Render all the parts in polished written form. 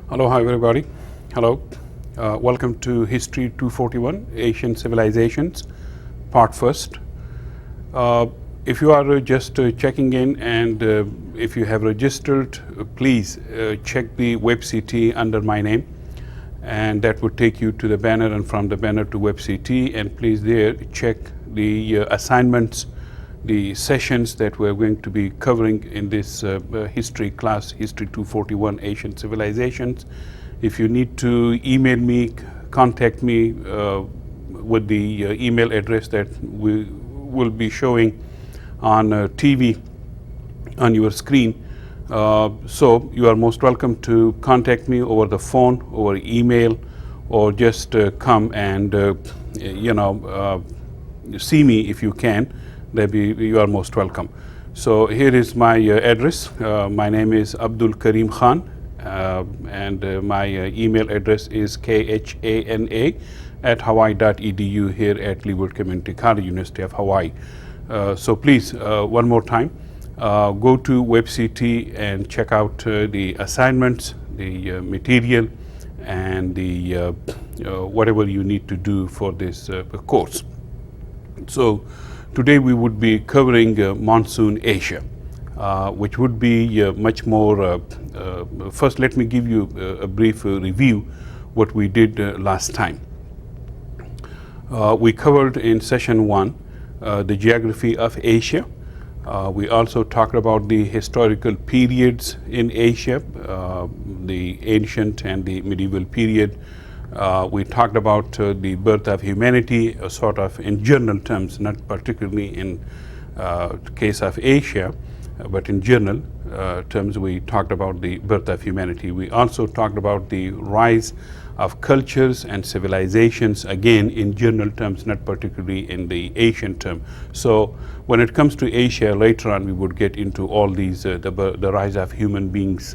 Hello, hi everybody. Hello. Welcome to History 241, Asian Civilizations, Part First. If you are just checking in and if you have registered, please check the WebCT under my name, and that would take you to the banner, and from the banner to WebCT, and please there check the assignments, the sessions that we're going to be covering in this history class, History 241 Asian Civilizations. If you need to email me, contact me with the email address that we will be showing on TV on your screen. So you are most welcome to contact me over the phone, over email, or just come and see me if you can. You are most welcome. So here is my address. My name is Abdul Karim Khan, and my email address is khana@hawaii.edu here at Leeward Community College, University of Hawaii. So please, one more time, go to WebCT and check out the assignments, the material, and the whatever you need to do for this course. So today we would be covering Monsoon Asia, which would be much more. First, let me give you a brief review what we did last time. We covered in session 1 the geography of Asia. We also talked about the historical periods in Asia, the ancient and the medieval period. We talked about the birth of humanity, sort of in general terms, not particularly in case of Asia, but in general terms we talked about the birth of humanity. We also talked about the rise of cultures and civilizations, again in general terms, not particularly in the Asian term. So when it comes to Asia, later on we would get into all these, the rise of human beings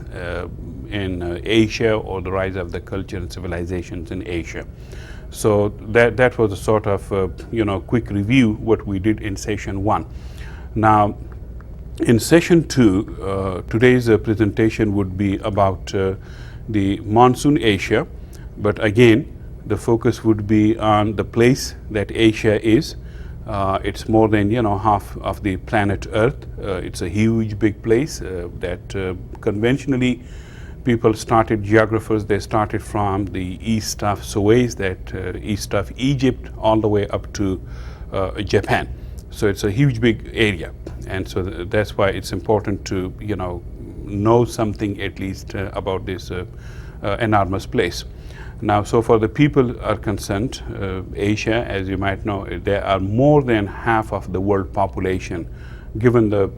in Asia, or the rise of the culture and civilizations in Asia. So that was a sort of quick review what we did in session 1. Now in session 2, today's presentation would be about the Monsoon Asia, but again the focus would be on the place that Asia is. It's more than half of the planet Earth. It's a huge big place that conventionally people started, geographers, they started from the east of Suez, that east of Egypt, all the way up to Japan. So it's a huge big area, and so that's why it's important to know something at least about this enormous place. Now, so for the people are concerned, Asia, as you might know, there are more than half of the world population. Given the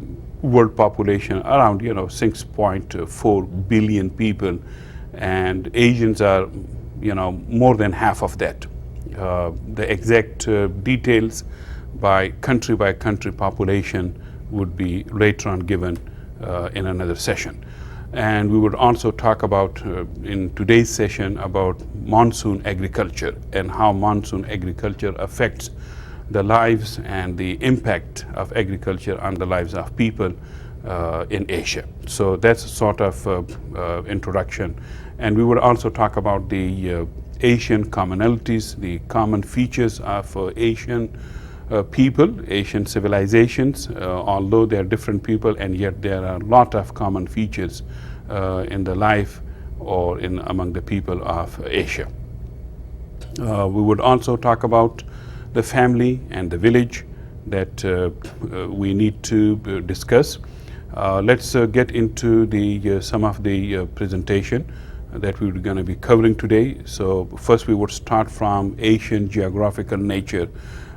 world population around 6.4 billion people, and Asians are more than half of that. The exact details by country population would be later on given in another session. And we would also talk about in today's session about monsoon agriculture and how monsoon agriculture affects the lives and the impact of agriculture on the lives of people in Asia. So that's a sort of introduction. And we would also talk about the Asian commonalities, the common features of Asian people, Asian civilizations. Although they are different people, and yet there are a lot of common features in the life or among the people of Asia. We would also talk about the family and the village that we need to discuss. Let's get into the some of the presentation that we're going to be covering today. So first we would start from Asian geographical nature,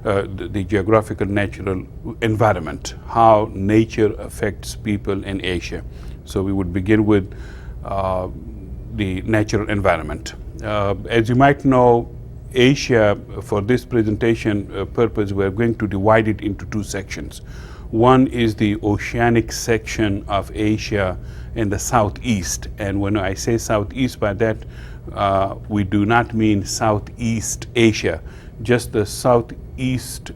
the geographical natural environment, how nature affects people in Asia. So we would begin with the natural environment. As you might know, Asia, for this presentation purpose, we're going to divide it into 2 sections. One is the oceanic section of Asia in the southeast, and when I say southeast, by that we do not mean Southeast Asia, just the southeast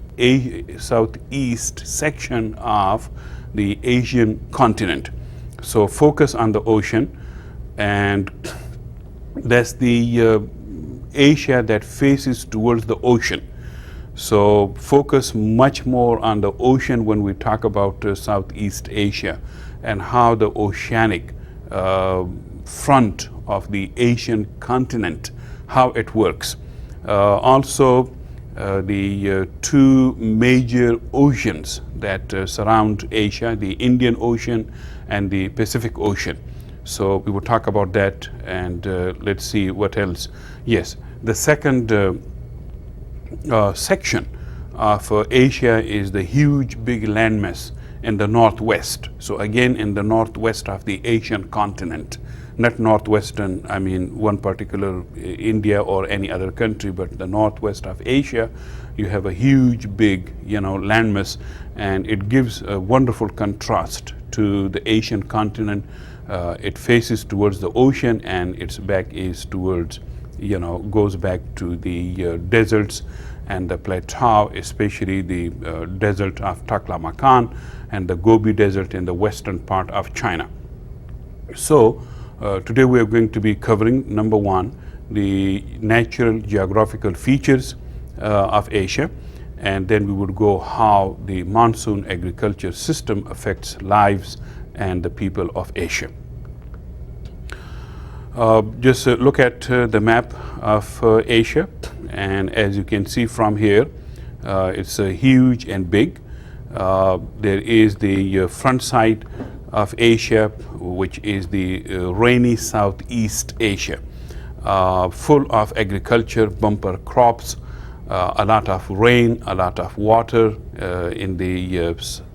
section of the Asian continent. So focus on the ocean, and That's the Asia that faces towards the ocean. So focus much more on the ocean when we talk about Southeast Asia and how the oceanic front of the Asian continent, how it works. Also, the two major oceans that surround Asia, the Indian Ocean and the Pacific Ocean. So we will talk about that, and let's see what else. Yes, the second section of Asia is the huge big landmass in the northwest. So again, in the northwest of the Asian continent, not northwestern, I mean one particular India or any other country, but the northwest of Asia, you have a huge big, landmass, and it gives a wonderful contrast to the Asian continent. It faces towards the ocean, and its back is towards, goes back to the deserts and the plateau, especially the desert of Taklamakan and the Gobi Desert in the western part of China. So today we are going to be covering, number one, the natural geographical features of Asia, and then we would go how the monsoon agriculture system affects lives and the people of Asia. Just look at the map of Asia, and as you can see from here, it's huge and big. There is the front side of Asia, which is the rainy Southeast Asia, full of agriculture, bumper crops, a lot of rain, a lot of water in the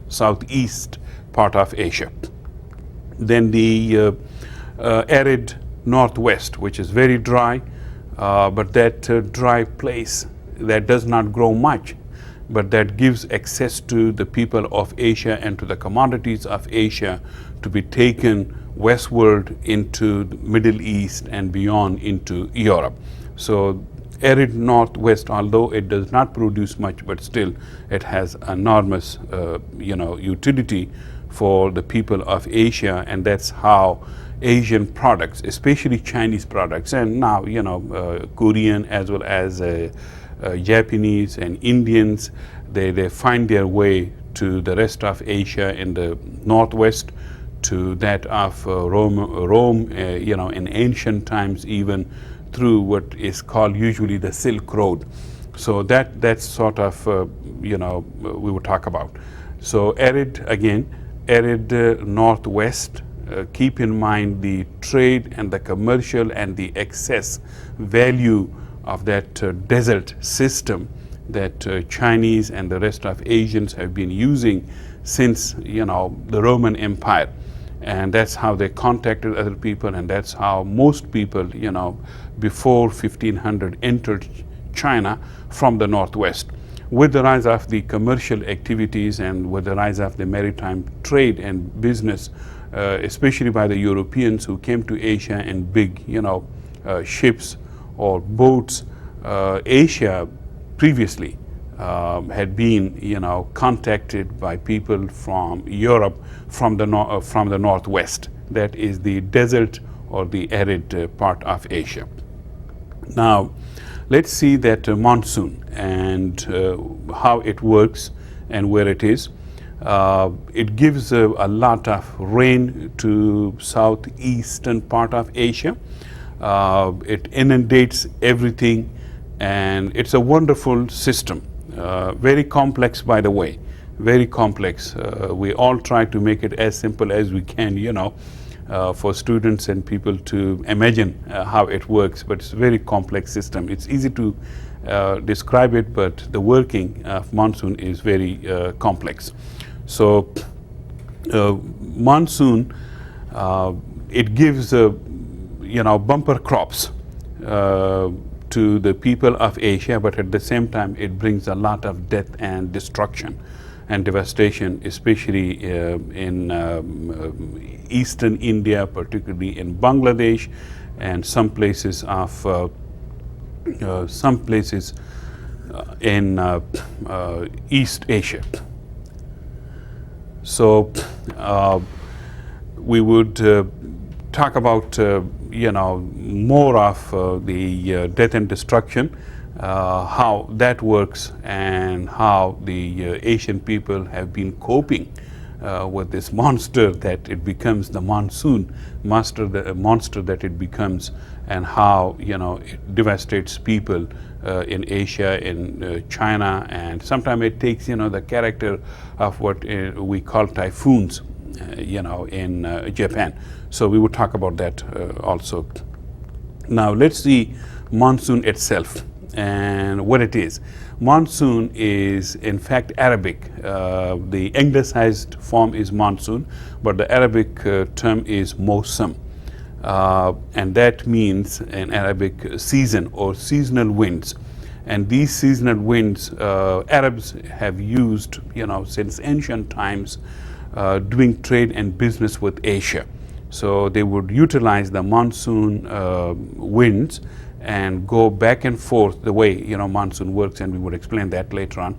southeast part of Asia. Then the arid northwest, which is very dry, but that dry place that does not grow much, but that gives access to the people of Asia and to the commodities of Asia to be taken westward into the Middle East and beyond into Europe. So arid northwest, although it does not produce much, but still it has enormous utility for the people of Asia, and that's how Asian products, especially Chinese products, and now Korean as well as Japanese and Indians, they find their way to the rest of Asia in the northwest, to that of Rome, in ancient times, even through what is called usually the Silk Road. So that's sort of we will talk about. So arid northwest. Keep in mind the trade and the commercial and the excess value of that desert system that Chinese and the rest of Asians have been using since the Roman Empire, and that's how they contacted other people, and that's how most people before 1500 entered China from the northwest. With the rise of the commercial activities and with the rise of the maritime trade and business, especially by the Europeans who came to Asia in big, ships or boats. Asia previously had been, contacted by people from Europe, from the northwest. That is the desert or the arid part of Asia. Now, let's see that monsoon and how it works and where it is. It gives a lot of rain to southeastern part of Asia. It inundates everything, and it's a wonderful system. Very complex, by the way, very complex. We all try to make it as simple as we can, for students and people to imagine how it works, but it's a very complex system. It's easy to describe it, but the working of monsoon is very complex. So monsoon, it gives bumper crops to the people of Asia, but at the same time it brings a lot of death and destruction and devastation, especially in eastern India, particularly in Bangladesh, and some places in East Asia. So we would talk about more of the death and destruction, how that works, and how the Asian people have been coping with this monster that it becomes, the monsoon monster that it becomes, and how it devastates people in Asia, in China, and sometimes it takes the character of what we call typhoons in Japan. So we will talk about that also. Now let's see monsoon itself and what it is. Monsoon is in fact Arabic. The anglicized form is monsoon, but the Arabic term is mosam. And that means in Arabic season or seasonal winds. And these seasonal winds, Arabs have used, since ancient times, doing trade and business with Asia. So they would utilize the monsoon winds and go back and forth the way monsoon works, and we would explain that later on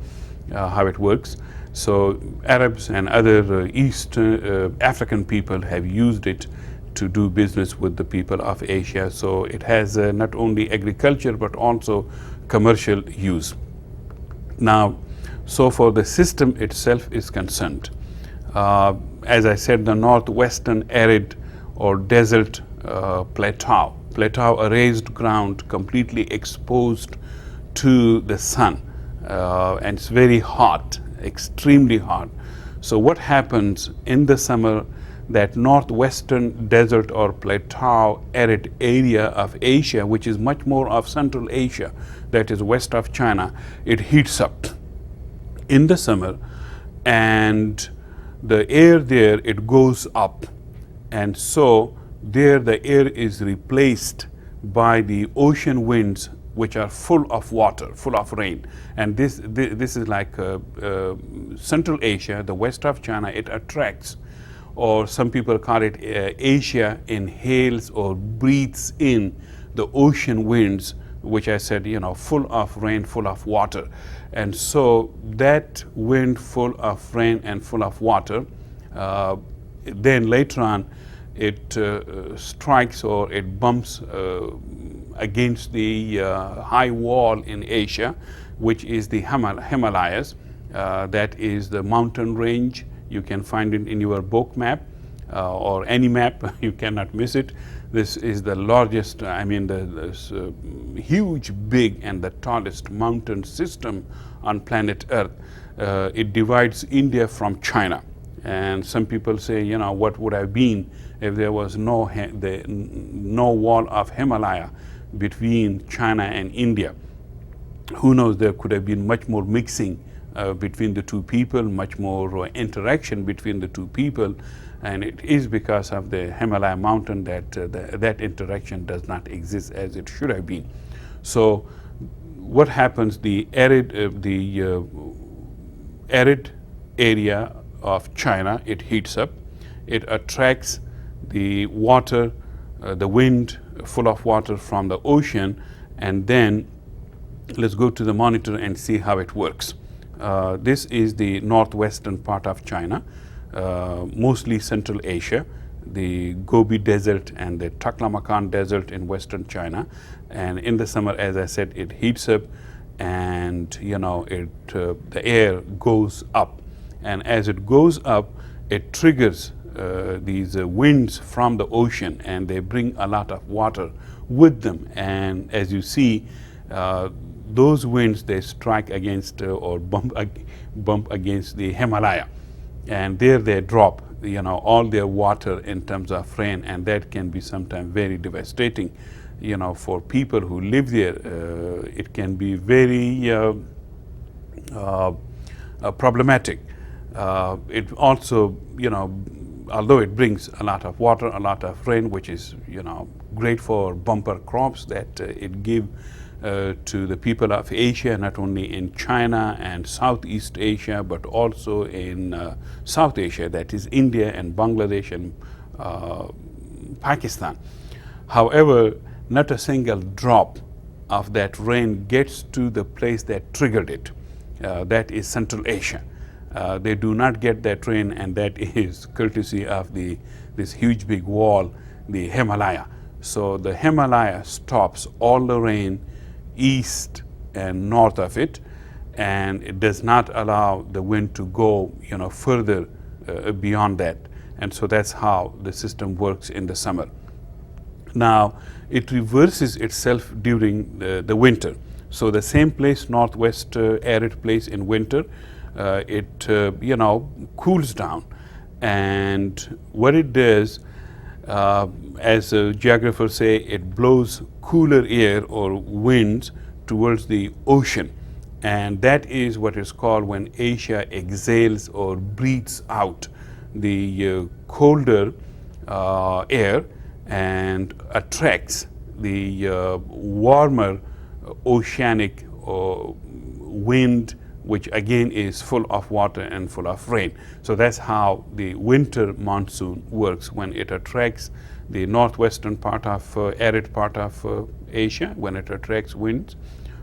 how it works. So Arabs and other East African people have used it to do business with the people of Asia. So it has not only agriculture but also commercial use. Now, so for the system itself is concerned, as I said, the northwestern arid or desert plateau, a raised ground completely exposed to the sun, and it's very hot, extremely hot. So what happens in the summer, that northwestern desert or plateau arid area of Asia, which is much more of Central Asia, that is west of China, it heats up in the summer, and the air there, it goes up, and so there the air is replaced by the ocean winds, which are full of water, full of rain. And this is like Central Asia, the west of China, it attracts, or some people call it Asia inhales or breathes in the ocean winds, which I said, full of rain, full of water. And so that wind full of rain and full of water, then later on it strikes or it bumps against the high wall in Asia, which is the Himalayas. That is the mountain range. You can find it in your book map or any map. You cannot miss it. This is the largest, the huge, big, and the tallest mountain system on planet Earth. It divides India from China. And some people say, what would have been if there was no wall of Himalaya between China and India? Who knows, there could have been much more mixing between the two people, much more interaction between the two people, and it is because of the Himalaya mountain that that interaction does not exist as it should have been. So what happens, the arid area of China, it heats up, it attracts the water, the wind full of water from the ocean, and then let's go to the monitor and see how it works. This is the northwestern part of China, mostly Central Asia, the Gobi Desert and the Taklamakan Desert in western China. And in the summer, as I said, it heats up, and the air goes up. And as it goes up, it triggers these winds from the ocean, and they bring a lot of water with them. And as you see, those winds, they strike against or bump against the Himalaya, and there they drop all their water in terms of rain, and that can be sometimes very devastating for people who live there. It can be very problematic. It also, although it brings a lot of water, a lot of rain, which is great for bumper crops that it gives to the people of Asia, not only in China and Southeast Asia, but also in South Asia, that is India and Bangladesh and Pakistan. However, not a single drop of that rain gets to the place that triggered it. That is Central Asia. They do not get that rain, and that is courtesy of this huge big wall, the Himalaya. So the Himalaya stops all the rain east and north of it, and it does not allow the wind to go, further beyond that. And so that's how the system works in the summer. Now, it reverses itself during the winter. So the same place, northwest arid place in winter, it cools down. And what it does, as geographers say, it blows cooler air or winds towards the ocean. And that is what is called when Asia exhales or breathes out the colder air and attracts the warmer oceanic wind, which again is full of water and full of rain. So that's how the winter monsoon works, when it attracts the northwestern part of arid part of Asia, when it attracts winds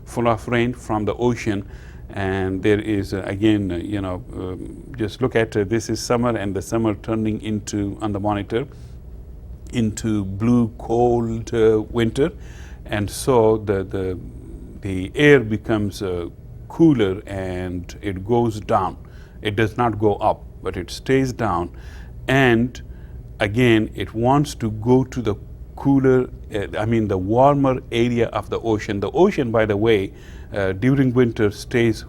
full of rain from the ocean. And there is again, just look at this is summer, and the summer turning into, on the monitor, into blue cold winter. And so the air becomes cooler and it goes down. It does not go up, but it stays down. And again, it wants to go to the cooler, the warmer area of the ocean. The ocean, by the way, during winter stays,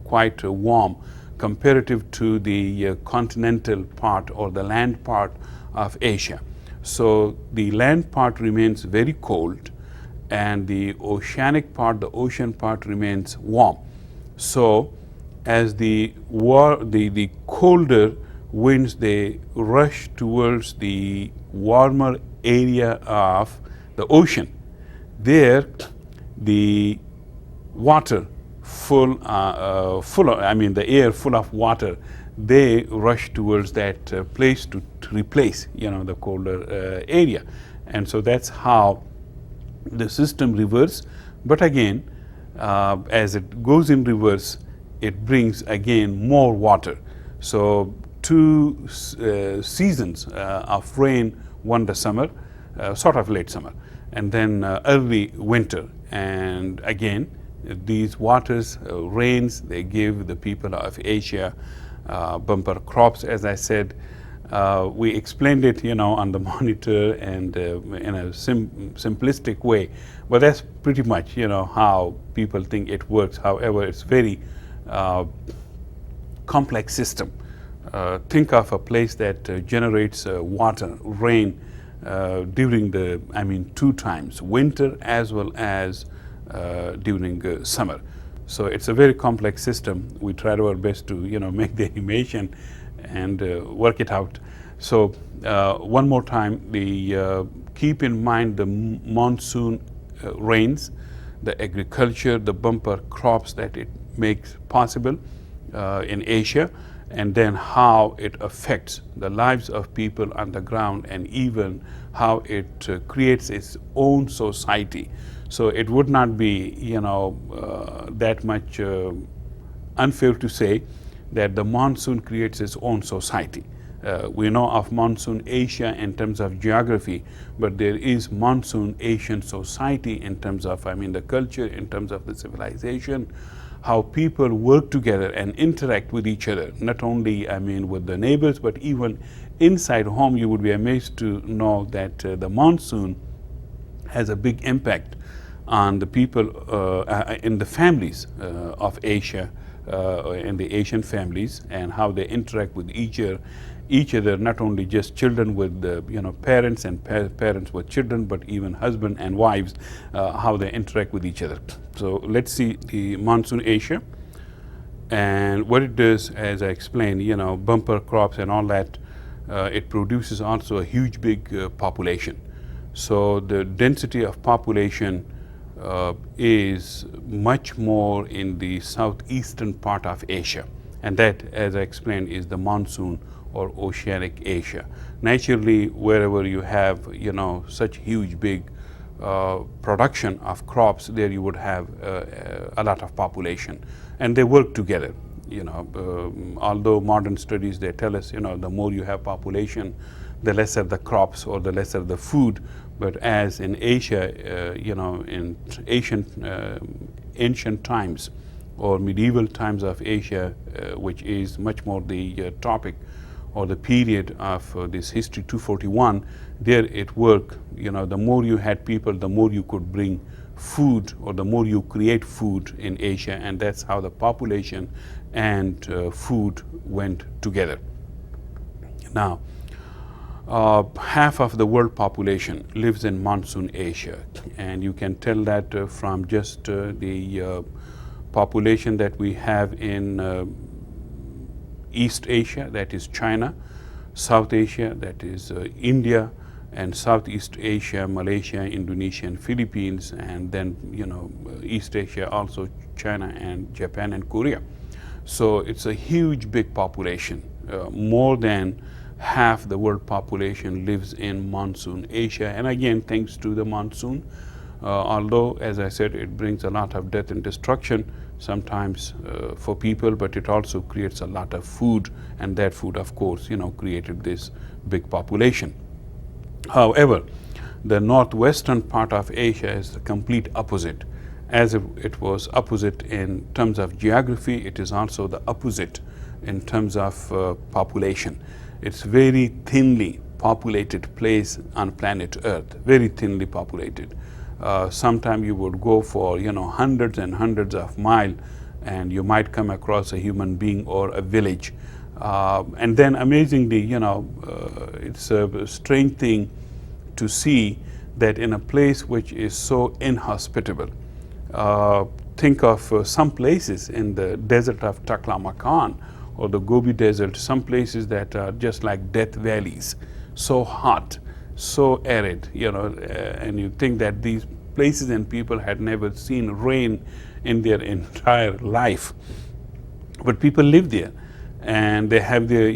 quite warm comparative to the continental part or the land part of Asia. So the land part remains very cold, and the oceanic part, the ocean part, remains warm. So as the colder winds, they rush towards the warmer area of the ocean. There, the water the air full of water, they rush towards that place to replace, the colder area. And so that's how the system reverses. But again, as it goes in reverse, it brings again more water. So 2 seasons of rain, one the summer, sort of late summer, and then early winter. And again, these waters, rains, they give the people of Asia bumper crops, as I said. We explained it, on the monitor and in a simplistic way, but that's pretty much, how people think it works. However, it's very complex system. Think of a place that generates water, rain, during 2 times, winter as well as during summer. So it's a very complex system. We try our best to make the animation and work it out. So one more time, keep in mind the monsoon rains, the agriculture, the bumper crops that it makes possible in Asia, and then how it affects the lives of people on the ground, and even how it creates its own society. So it would not be, that much unfair to say that the monsoon creates its own society. We know of monsoon Asia in terms of geography, but there is monsoon Asian society in terms of, the culture, in terms of the civilization, how people work together and interact with each other, not only, with the neighbors, but even inside home. You would be amazed to know that the monsoon has a big impact on the people in the families of Asia, in the Asian families, and how they interact with each other, not only just children with parents and parents with children, but even husband and wives, how they interact with each other. So let's see the monsoon Asia. And what it does, as I explained, bumper crops and all that, it produces also a huge big population. So the density of population is much more in the southeastern part of Asia, and that, as I explained, is the monsoon or oceanic Asia. Naturally, wherever you have such huge big production of crops, there you would have a lot of population, and they work together. Although modern studies, they tell us the more you have population, the lesser the crops or the lesser the food, But as in Asia, in ancient times or medieval times of Asia, which is much more the topic or the period of this history 241, there it worked. The more you had people, the more you could bring food, or the more you create food in Asia, and that's how the population and food went together. Now, half of the world population lives in monsoon Asia, and you can tell that from just the population that we have in East Asia, that is China, South Asia, that is India, and Southeast Asia, Malaysia, Indonesia, and Philippines, and then East Asia also China and Japan and Korea. So it's a huge, big population. More than half the world population lives in monsoon Asia, and again, thanks to the monsoon, although, as I said, it brings a lot of death and destruction sometimes for people, but it also creates a lot of food, and that food, of course, created this big population. However, the northwestern part of Asia is the complete opposite. As it was opposite in terms of geography, it is also the opposite in terms of population. It's very thinly populated place on planet Earth, very thinly populated. Sometime you would go for hundreds and hundreds of miles, and you might come across a human being or a village. And then amazingly, it's a strange thing to see that in a place which is so inhospitable. Think of some places in the desert of Taklamakan or the Gobi Desert, some places that are just like death valleys, so hot, so arid, and you think that these places and people had never seen rain in their entire life. But people live there, and they have their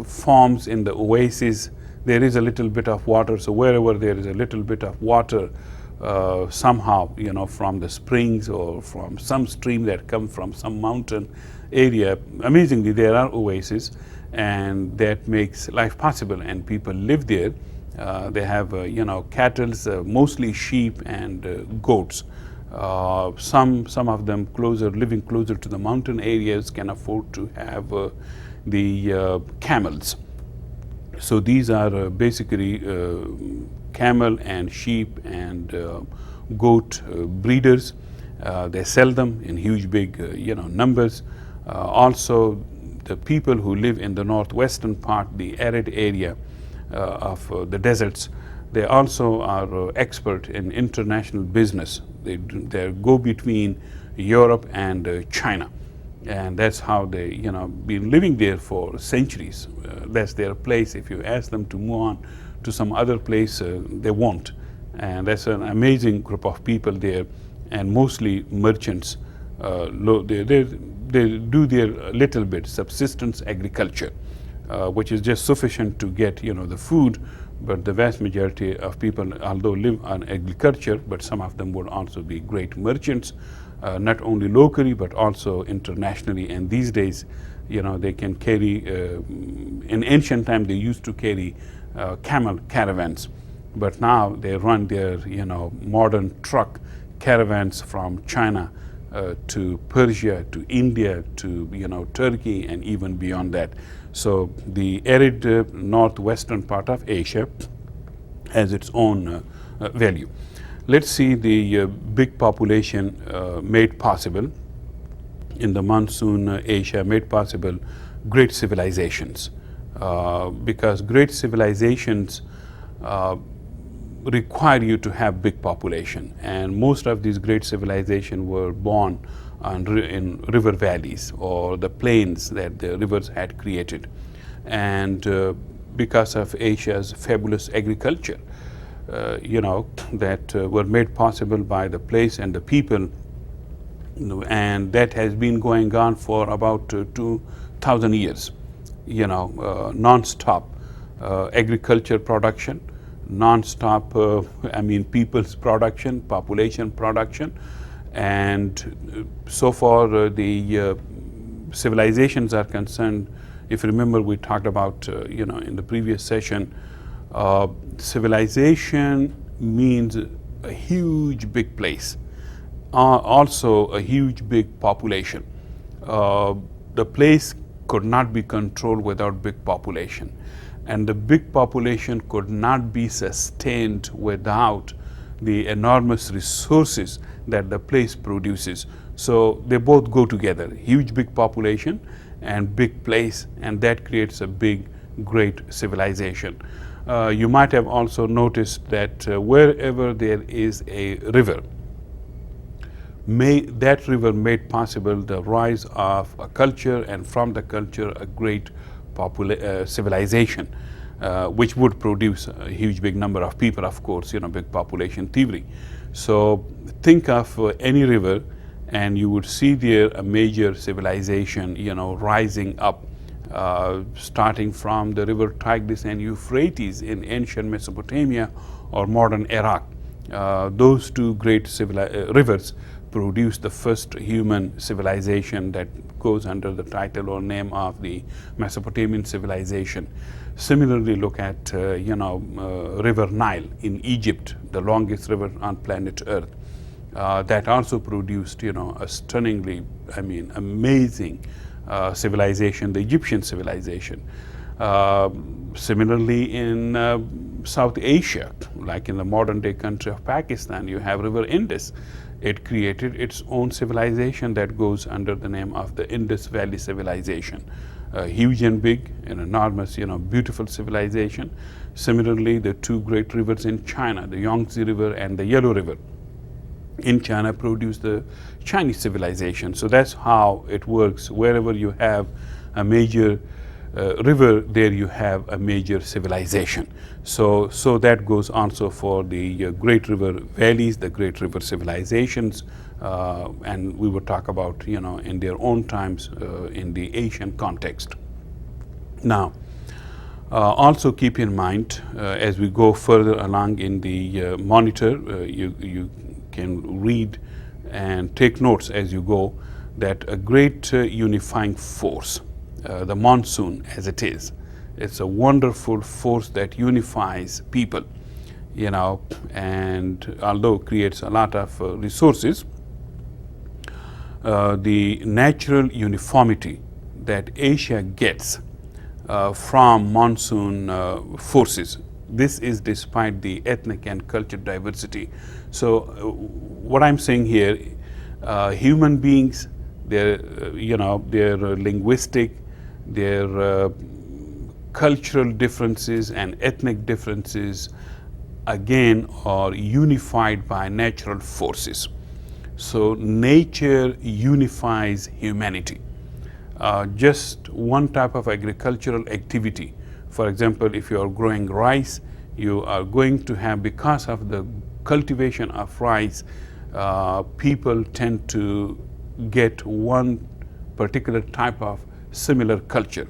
farms in the oasis. There is a little bit of water, so wherever there is a little bit of water, somehow from the springs or from some stream that come from some mountain area, amazingly there are oases, and that makes life possible, and people live there. They have cattle, mostly sheep and goats. Some of them living closer to the mountain areas can afford to have the camels. So these are basically camel and sheep and goat breeders. They sell them in huge big numbers. Also, the people who live in the northwestern part, the arid area of the deserts, they also are expert in international business. They go between Europe and China, and that's how they been living there for centuries. That's their place. If you ask them to move on to some other place, they won't. And that's an amazing group of people there, and mostly merchants. They do their little bit subsistence agriculture, which is just sufficient to get the food. But the vast majority of people, although live on agriculture, but some of them would also be great merchants, not only locally but also internationally. And these days, they can carry. In ancient time, they used to carry camel caravans, but now they run their modern truck caravans from China to Persia, to India, to Turkey, and even beyond that. So the arid northwestern part of Asia has its own value. Let's see the big population made possible in the monsoon Asia, made possible great civilizations, because great civilizations require you to have big population, and most of these great civilizations were born in river valleys or the plains that the rivers had created. And because of Asia's fabulous agriculture, that were made possible by the place and the people, and that has been going on for about 2,000 years, non-stop agriculture production, non-stop, people's production, population production. And so far the civilizations are concerned, if you remember, we talked about, in the previous session, civilization means a huge big place, also a huge big population. The place could not be controlled without big population, and the big population could not be sustained without the enormous resources that the place produces. So they both go together, huge big population and big place, and that creates a big, great civilization. You might have also noticed that wherever there is a river, that river made possible the rise of a culture, and from the culture a great civilization, which would produce a huge big number of people, of course, big population theory. So think of any river and you would see there a major civilization, rising up, starting from the river Tigris and Euphrates in ancient Mesopotamia or modern Iraq. Those two great rivers produced the first human civilization that goes under the title or name of the Mesopotamian civilization. Similarly, look at River Nile in Egypt, the longest river on planet Earth. That also produced a stunningly, amazing civilization, the Egyptian civilization. Similarly, in South Asia, like in the modern day country of Pakistan, you have River Indus. It created its own civilization that goes under the name of the Indus Valley civilization. Huge and big and enormous, beautiful civilization. Similarly, the two great rivers in China, the Yangtze River and the Yellow River in China, produced the Chinese civilization. So that's how it works. Wherever you have a major river, there you have a major civilization. So that goes also for the great river valleys, the great river civilizations, and we will talk about in their own times in the Asian context. Now, also keep in mind as we go further along in the monitor, you can read and take notes as you go, that a great unifying force, the monsoon as it is, it's a wonderful force that unifies people, and although creates a lot of resources, the natural uniformity that Asia gets from monsoon forces, this is despite the ethnic and cultural diversity. So what I'm saying here, human beings, their linguistic, their cultural differences and ethnic differences, again, are unified by natural forces. So nature unifies humanity. Just one type of agricultural activity, for example, if you are growing rice, you are going to have, because of the cultivation of rice, people tend to get one particular type of similar culture.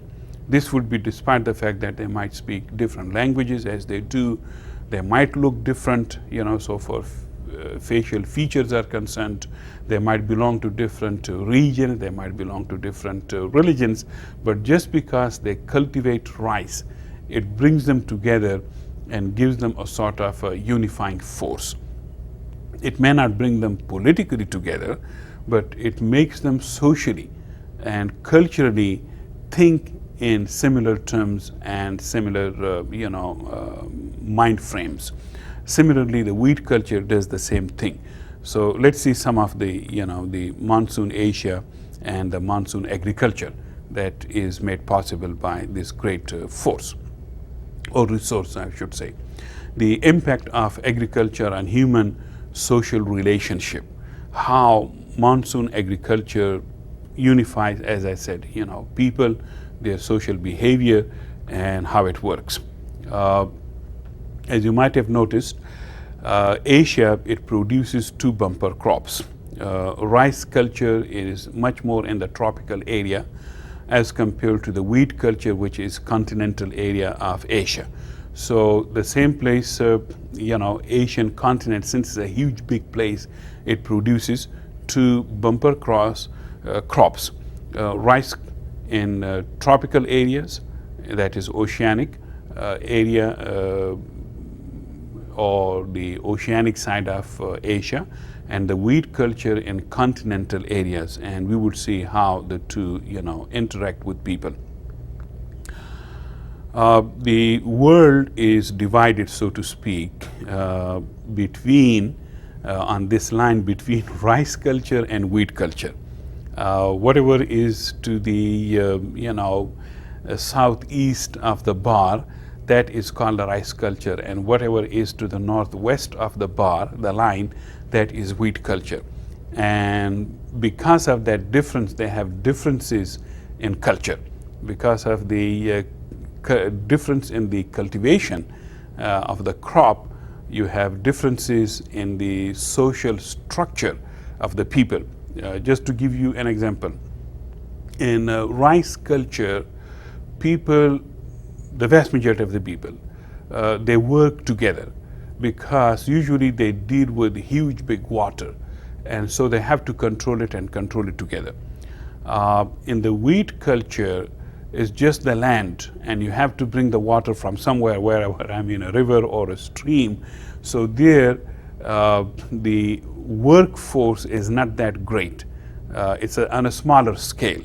This would be despite the fact that they might speak different languages as they do. They might look different, so for facial features are concerned, they might belong to different regions, they might belong to different religions, but just because they cultivate rice, it brings them together and gives them a sort of a unifying force. It may not bring them politically together, but it makes them socially and culturally think in similar terms and similar, mind frames. Similarly, the wheat culture does the same thing. So let's see some of the, the monsoon Asia and the monsoon agriculture that is made possible by this great force, or resource, I should say. The impact of agriculture on human social relationship, how monsoon agriculture unifies, as I said, people, their social behavior, and how it works. As you might have noticed, Asia, it produces two bumper crops. Rice culture is much more in the tropical area as compared to the wheat culture, which is continental area of Asia. So the same place, Asian continent, since it's a huge big place, it produces two bumper crops. Rice in tropical areas, that is oceanic area, or the oceanic side of Asia, and the wheat culture in continental areas, and we would see how the two, interact with people. The world is divided, so to speak, between on this line between rice culture and wheat culture. Whatever is to the southeast of the bar, that is called the rice culture, and whatever is to the northwest of the bar, the line, that is wheat culture. And because of that difference, they have differences in culture. Because of the difference in the cultivation of the crop, you have differences in the social structure of the people. Just to give you an example, in rice culture, people, the vast majority of the people, they work together because usually they deal with huge big water, and so they have to control it and control it together. In the wheat culture, it's just the land, and you have to bring the water from somewhere, wherever, I mean a river or a stream. So there, the workforce is not that great. It's on a smaller scale.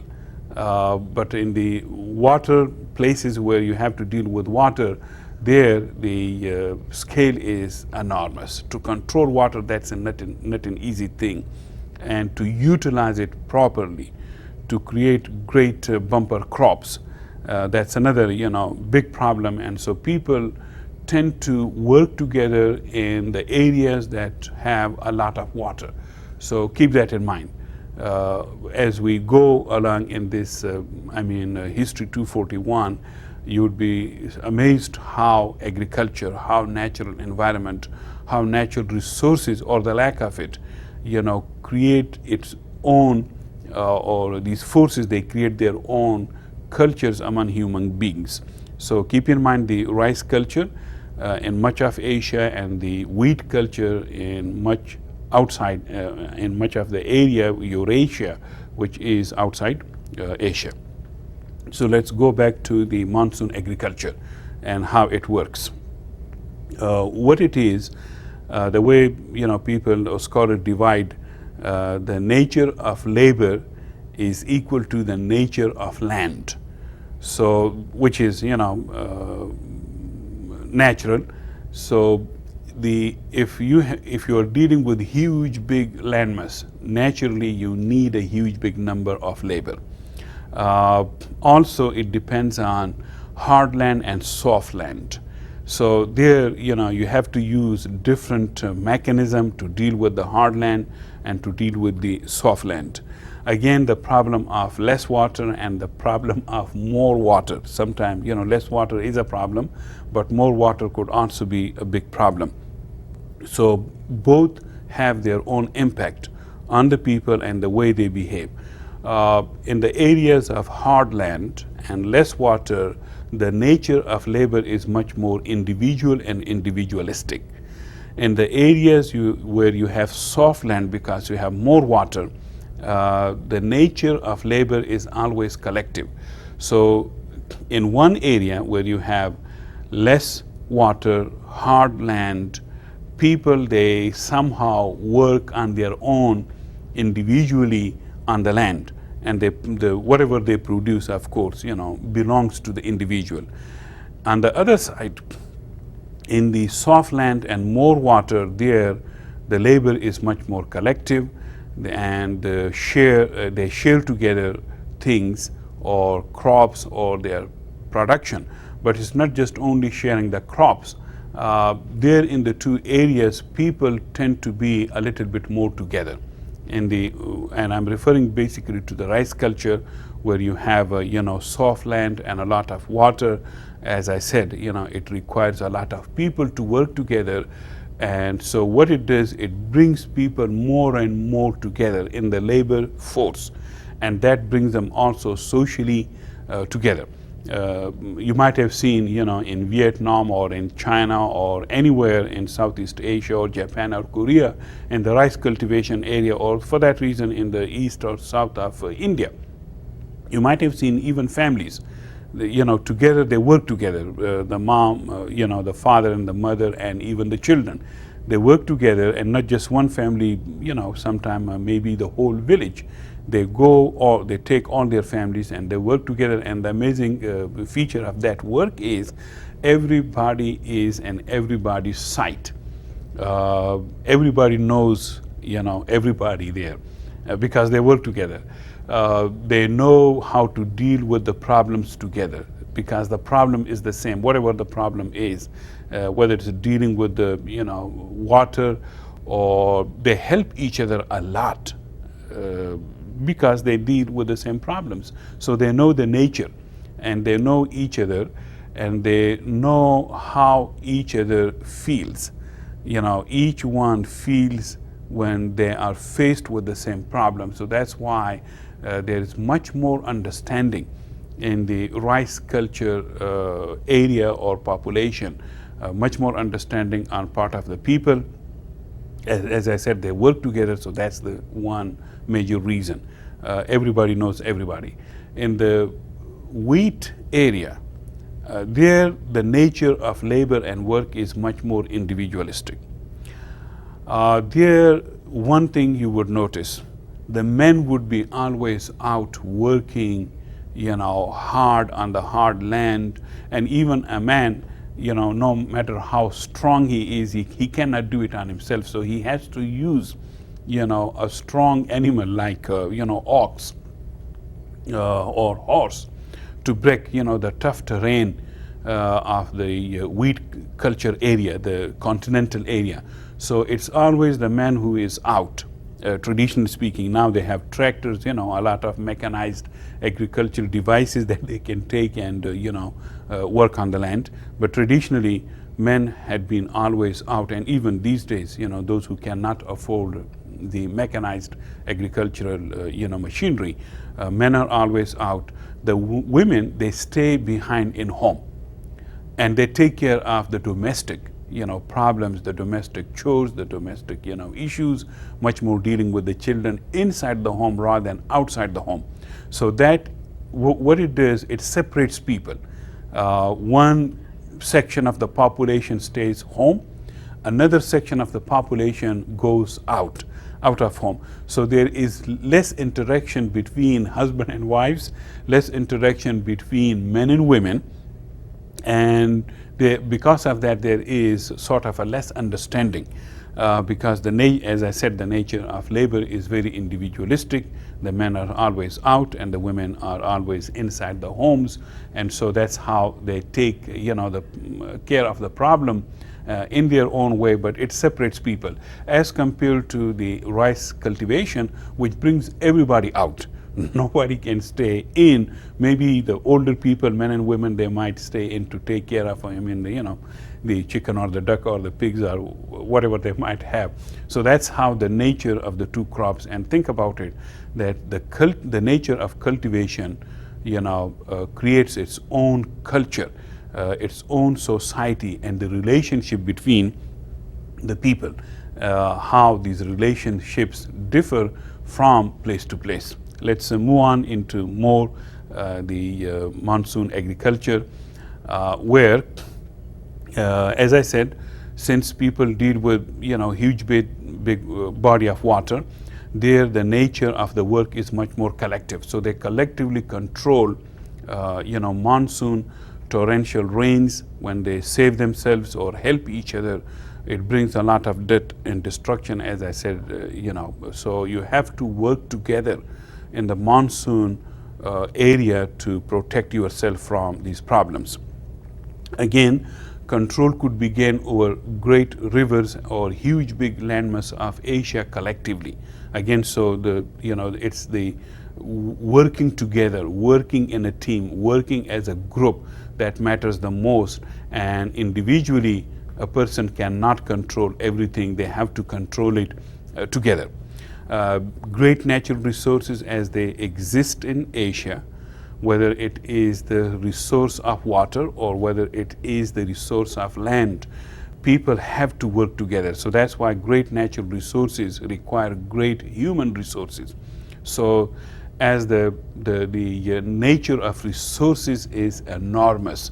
But in the water places where you have to deal with water, there the scale is enormous. To control water, that's not an easy thing, and to utilize it properly, to create great bumper crops, that's another big problem. And so people tend to work together in the areas that have a lot of water. So keep that in mind. As we go along in this, History 241, you would be amazed how agriculture, how natural environment, how natural resources, or the lack of it, create its own, or these forces, they create their own cultures among human beings. So keep in mind the rice culture in much of Asia, and the wheat culture in much outside, in much of the area, Eurasia, which is outside Asia. So let's go back to the monsoon agriculture and how it works. What it is, the way people or scholars divide the nature of labor is equal to the nature of land. So which is natural. So if you are dealing with huge big landmass, naturally you need a huge big number of labor. Also, it depends on hard land and soft land. So there, you have to use different mechanism to deal with the hard land and to deal with the soft land. Again, the problem of less water and the problem of more water. Sometimes, less water is a problem, but more water could also be a big problem. So both have their own impact on the people and the way they behave. In the areas of hard land and less water, the nature of labor is much more individual and individualistic. In the areas where you have soft land, because you have more water, the nature of labor is always collective. So in one area where you have less water, hard land, people, they somehow work on their own individually on the land, and whatever they produce, of course, belongs to the individual. On the other side, in the soft land and more water, there the labor is much more collective, and they share together things or crops or their production. But it's not just only sharing the crops. There in the two areas, people tend to be a little bit more together. And I'm referring basically to the rice culture, where you have soft land and a lot of water. As I said, it requires a lot of people to work together, and so what it does, it brings people more and more together in the labor force, and that brings them also socially together. You might have seen, in Vietnam or in China or anywhere in Southeast Asia or Japan or Korea, in the rice cultivation area, or for that reason in the east or south of India, you might have seen even families together they work together. The mom, the father and the mother and even the children, they work together, and not just one family. Sometime maybe the whole village. They go or they take all their families and they work together. And the amazing feature of that work is everybody is in everybody's sight. Everybody knows, everybody there because they work together. They know how to deal with the problems together because the problem is the same, whatever the problem is, whether it's dealing with the, water, or they help each other a lot because they deal with the same problems. So they know the nature and they know each other and they know how each other feels. Each one feels when they are faced with the same problem. So that's why there is much more understanding in the rice culture area or population, much more understanding on part of the people. As I said, they work together, so that's the one major reason. Everybody knows everybody. In the wheat area, there the nature of labor and work is much more individualistic. There, one thing you would notice, the men would be always out working, hard on the hard land. And even a man, no matter how strong he is, he cannot do it on himself. So he has to use, a strong animal like, ox or horse to break, the tough terrain of the wheat culture area, the continental area. So it's always the man who is out. Traditionally speaking, now they have tractors, a lot of mechanized agricultural devices that they can take and, work on the land. But traditionally, men had been always out, and even these days, those who cannot afford the mechanized agricultural, machinery, men are always out. The women, they stay behind in home, and they take care of the domestic, problems, the domestic chores, the domestic, issues, much more dealing with the children inside the home rather than outside the home. So that, what it does, it separates people. One section of the population stays home, another section of the population goes out of home. So there is less interaction between husband and wives, less interaction between men and women, and because of that there is sort of a less understanding because as I said, the nature of labor is very individualistic. The men are always out and the women are always inside the homes, and so that's how they take the care of the problem in their own way, but it separates people as compared to the rice cultivation, which brings everybody out. Nobody can stay in. Maybe the older people, men and women, they might stay in to take care of, the chicken or the duck or the pigs or whatever they might have. So that's how the nature of the two crops. And think about it, that the nature of cultivation, creates its own culture, its own society, and the relationship between the people, how these relationships differ from place to place. Let's move on into more the monsoon agriculture, where, as I said, since people deal with huge big body of water, there the nature of the work is much more collective. So they collectively control, monsoon, torrential rains. When they save themselves or help each other, it brings a lot of death and destruction, as I said. So you have to work together in the monsoon area to protect yourself from these problems. Again, control could begin over great rivers or huge big landmass of Asia collectively. Again, so it's the working together, working in a team, working as a group that matters the most. And individually, a person cannot control everything. They have to control it together. Great natural resources as they exist in Asia, whether it is the resource of water or whether it is the resource of land, people have to work together. So that's why great natural resources require great human resources. So as the nature of resources is enormous.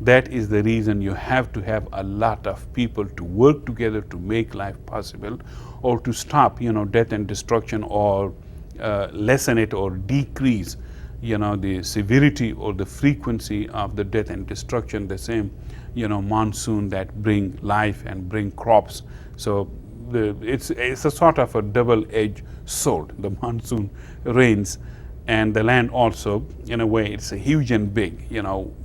That is the reason you have to have a lot of people to work together to make life possible, or to stop, death and destruction, or lessen it or decrease, the severity or the frequency of the death and destruction. The same, monsoon that bring life and bring crops. So it's a sort of a double-edged sword. The monsoon rains, and the land also, in a way, it's a huge and big.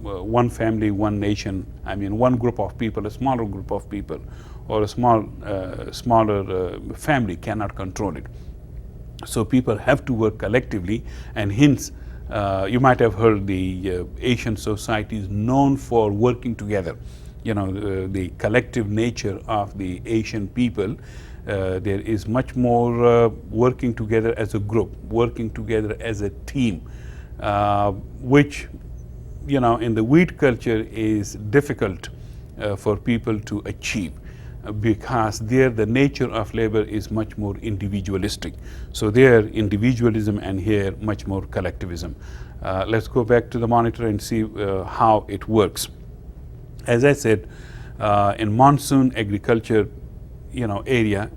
One family, one nation. I mean, one group of people, a smaller group of people, or a smaller family cannot control it. So people have to work collectively, and hence, you might have heard the Asian societies known for working together. The collective nature of the Asian people. There is much more working together as a group, working together as a team, which, in the wheat culture is difficult for people to achieve, because there the nature of labor is much more individualistic. So there individualism, and here much more collectivism. Let's go back to the monitor and see how it works. As I said, in monsoon agriculture, area,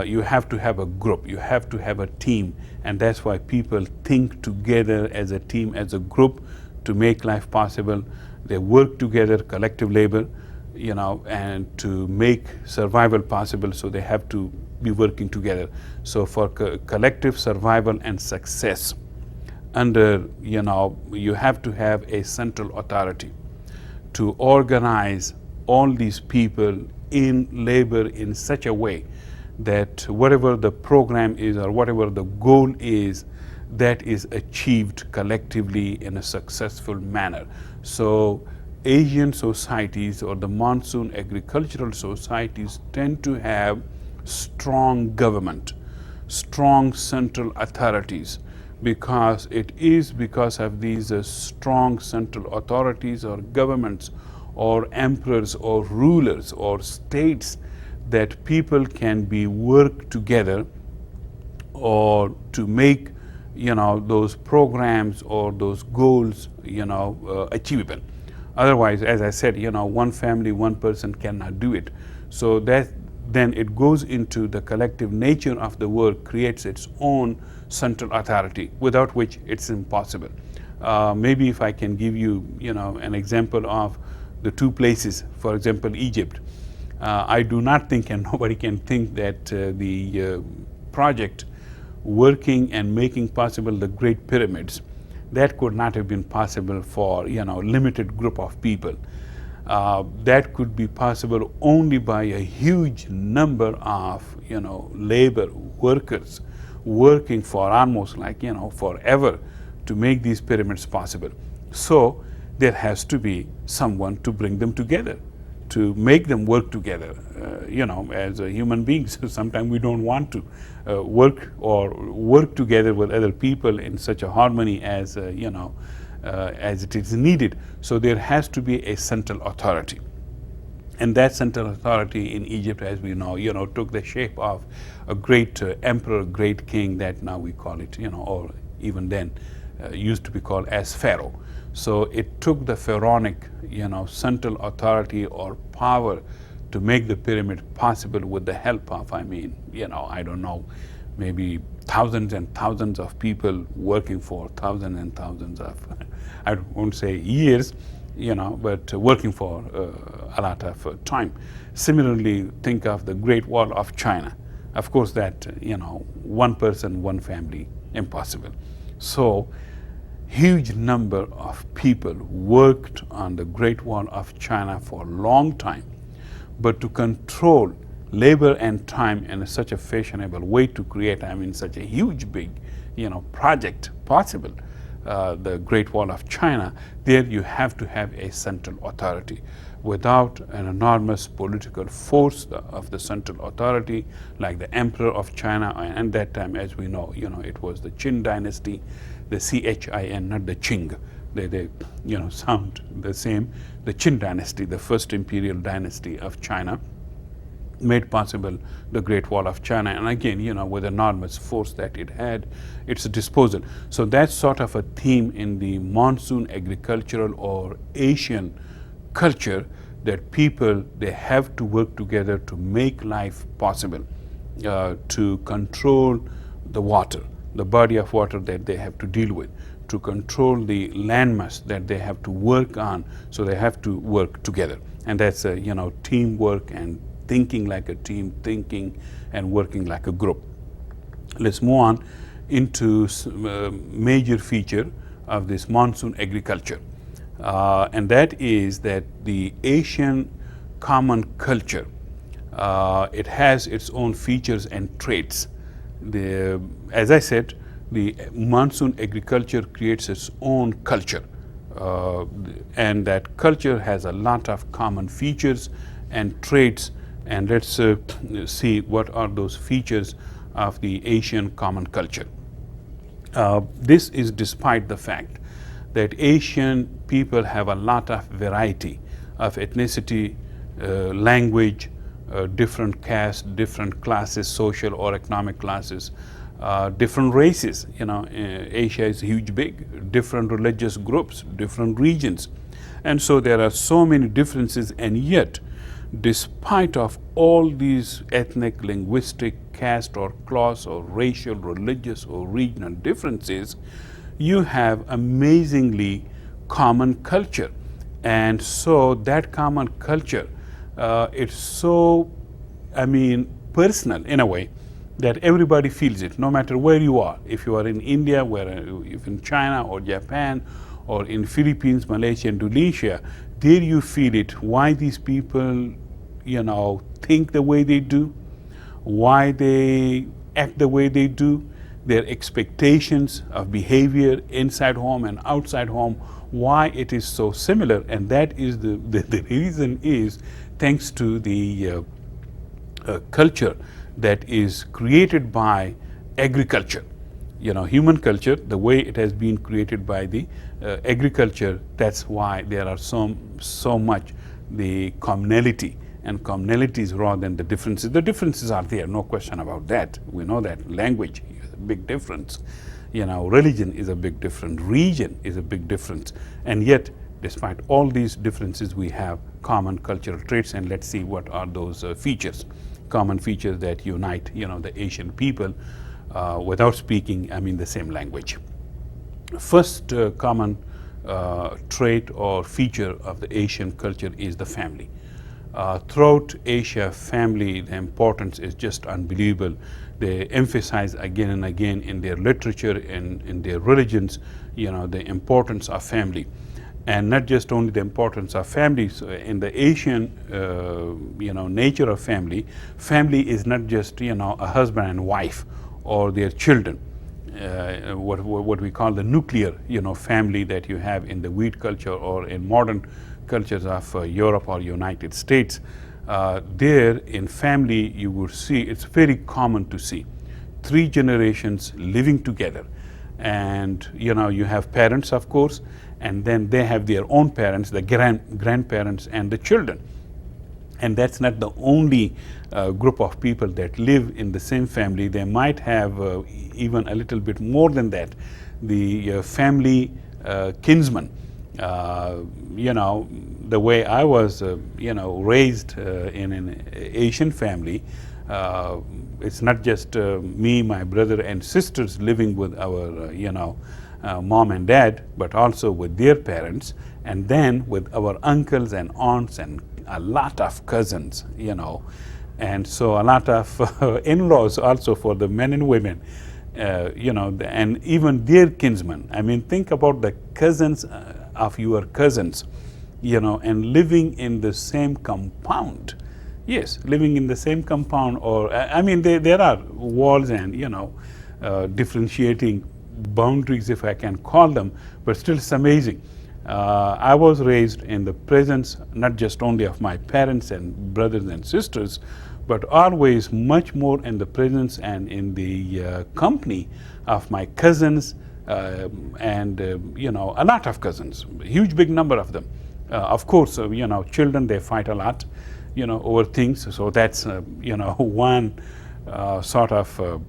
you have to have a group, you have to have a team, and that's why people think together as a team, as a group, to make life possible. They work together, collective labor, and to make survival possible, so they have to be working together. So for collective survival and success, you have to have a central authority to organize all these people in labor in such a way that whatever the program is or whatever the goal is, that is achieved collectively in a successful manner. So Asian societies, or the monsoon agricultural societies, tend to have strong government, strong central authorities, because it is because of these strong central authorities or governments or emperors or rulers or states that people can be work together or to make those programs or those goals achievable. Otherwise, as I said, one family, one person cannot do it. So that then it goes into the collective nature of the work, creates its own central authority, without which it's impossible. Maybe if I can give you, an example of the two places, for example, Egypt. I do not think, and nobody can think, that the project working and making possible the Great Pyramids, that could not have been possible for limited group of people. That could be possible only by a huge number of labor workers working for almost like forever to make these pyramids possible. So there has to be someone to bring them together, to make them work together. As human beings, sometimes we don't want to work together with other people in such a harmony as as it is needed. So there has to be a central authority, and that central authority in Egypt, as we know, took the shape of a great emperor, great king, that now we call it, or even then used to be called as Pharaoh. So it took the pharaonic, central authority or power to make the pyramid possible with the help of, I don't know, maybe thousands and thousands of people working for thousands and thousands of, I won't say years, but working for a lot of time. Similarly, think of the Great Wall of China. Of course, that, one person, one family, impossible. So huge number of people worked on the Great Wall of China for a long time, but to control labor and time in such a fashionable way to create, such a huge, big, project possible, the Great Wall of China, there you have to have a central authority. Without an enormous political force of the central authority, like the Emperor of China, and that time, as we know, it was the Qin dynasty, the Qin, not the Qing. They sound the same. The Qin dynasty, the first imperial dynasty of China. made possible the Great Wall of China, and again, with the enormous force that it had, its disposal. So that's sort of a theme in the monsoon agricultural or Asian culture, that people, they have to work together to make life possible, to control the water, the body of water that they have to deal with, to control the landmass that they have to work on. So they have to work together, and that's teamwork and thinking like a team, thinking and working like a group. Let's move on into major feature of this monsoon agriculture. And that is that the Asian common culture, it has its own features and traits. As I said, the monsoon agriculture creates its own culture, and that culture has a lot of common features and traits. And let's see what are those features of the Asian common culture. This is despite the fact that Asian people have a lot of variety of ethnicity, language, different castes, different classes, social or economic classes, different races. Asia is huge, big, different religious groups, different regions. And so there are so many differences, and yet, despite of all these ethnic, linguistic, caste or class or racial, religious or regional differences, you have amazingly common culture. And so that common culture, it's so, personal in a way that everybody feels it, no matter where you are. If you are in India, if in China or Japan, or in Philippines, Malaysia, Indonesia, there you feel it, why these people, think the way they do, why they act the way they do, their expectations of behavior inside home and outside home, why it is so similar. And that is the reason is thanks to the culture that is created by agriculture. Human culture, the way it has been created by the agriculture, that's why there are so much the commonality, and commonalities rather than the differences. The differences are there, no question about that. We know that language is a big difference. Religion is a big difference. Region is a big difference. And yet, despite all these differences, we have common cultural traits. And let's see what are those features, common features that unite, the Asian people without speaking, the same language. First common trait or feature of the Asian culture is the family. Throughout Asia, family, the importance is just unbelievable. They emphasize again and again in their literature and in their religions, the importance of family. And not just only the importance of family. So in the Asian, nature of family, family is not just, a husband and wife or their children. What we call the nuclear, family that you have in the wheat culture or in modern cultures of Europe or United States. There in family, you would see, it's very common to see 3 generations living together. And, you have parents, of course, and then they have their own parents, the grandparents and the children. And that's not the only group of people that live in the same family. They might have even a little bit more than that. The family kinsman. The way I was, raised in an Asian family, it's not just me, my brother and sisters living with our, mom and dad, but also with their parents, and then with our uncles and aunts and a lot of cousins, and so a lot of in-laws also for the men and women, and even their kinsmen. Think about the cousins of your cousins, and living in the same compound. Yes, living in the same compound, or there are walls and differentiating boundaries, if I can call them, but still it's amazing. I was raised in the presence not just only of my parents and brothers and sisters, but always much more in the presence and in the company of my cousins and a lot of cousins, huge big number of them. Of course, children, they fight a lot. over things. So that's, one sort of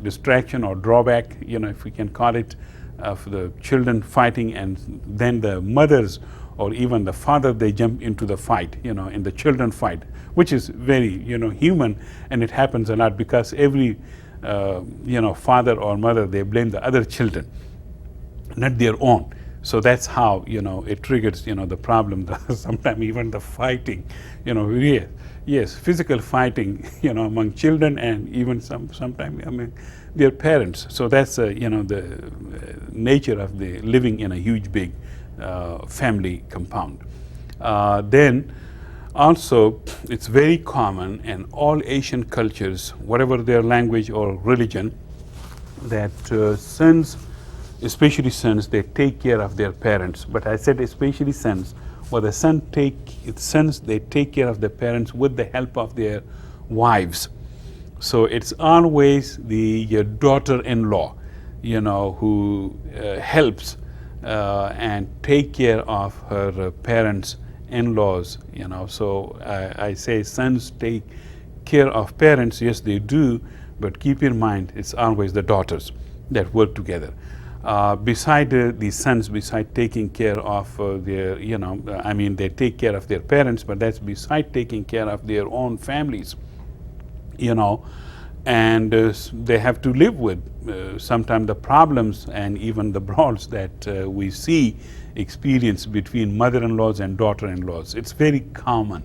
distraction or drawback, if we can call it, of the children fighting, and then the mothers or even the father, they jump into the fight, in the children fight, which is very, human, and it happens a lot because every, father or mother, they blame the other children, not their own. So that's how, it triggers, the problem, sometimes even the fighting, yes, physical fighting, among children, and even sometimes among their parents. So that's, the nature of the living in a huge, big family compound. Then also, it's very common in all Asian cultures, whatever their language or religion, that sons, especially sons, they take care of their parents. But I said especially sons. Well, the sons, they take care of their parents with the help of their wives. So it's always your daughter-in-law, who helps and take care of her parents, in-laws. So I say sons take care of parents. Yes, they do, but keep in mind it's always the daughters that work together. Beside the sons, beside taking care of their, they take care of their parents, but that's beside taking care of their own families, and they have to live with sometimes the problems and even the brawls that we see experience between mother-in-laws and daughter-in-laws. It's very common.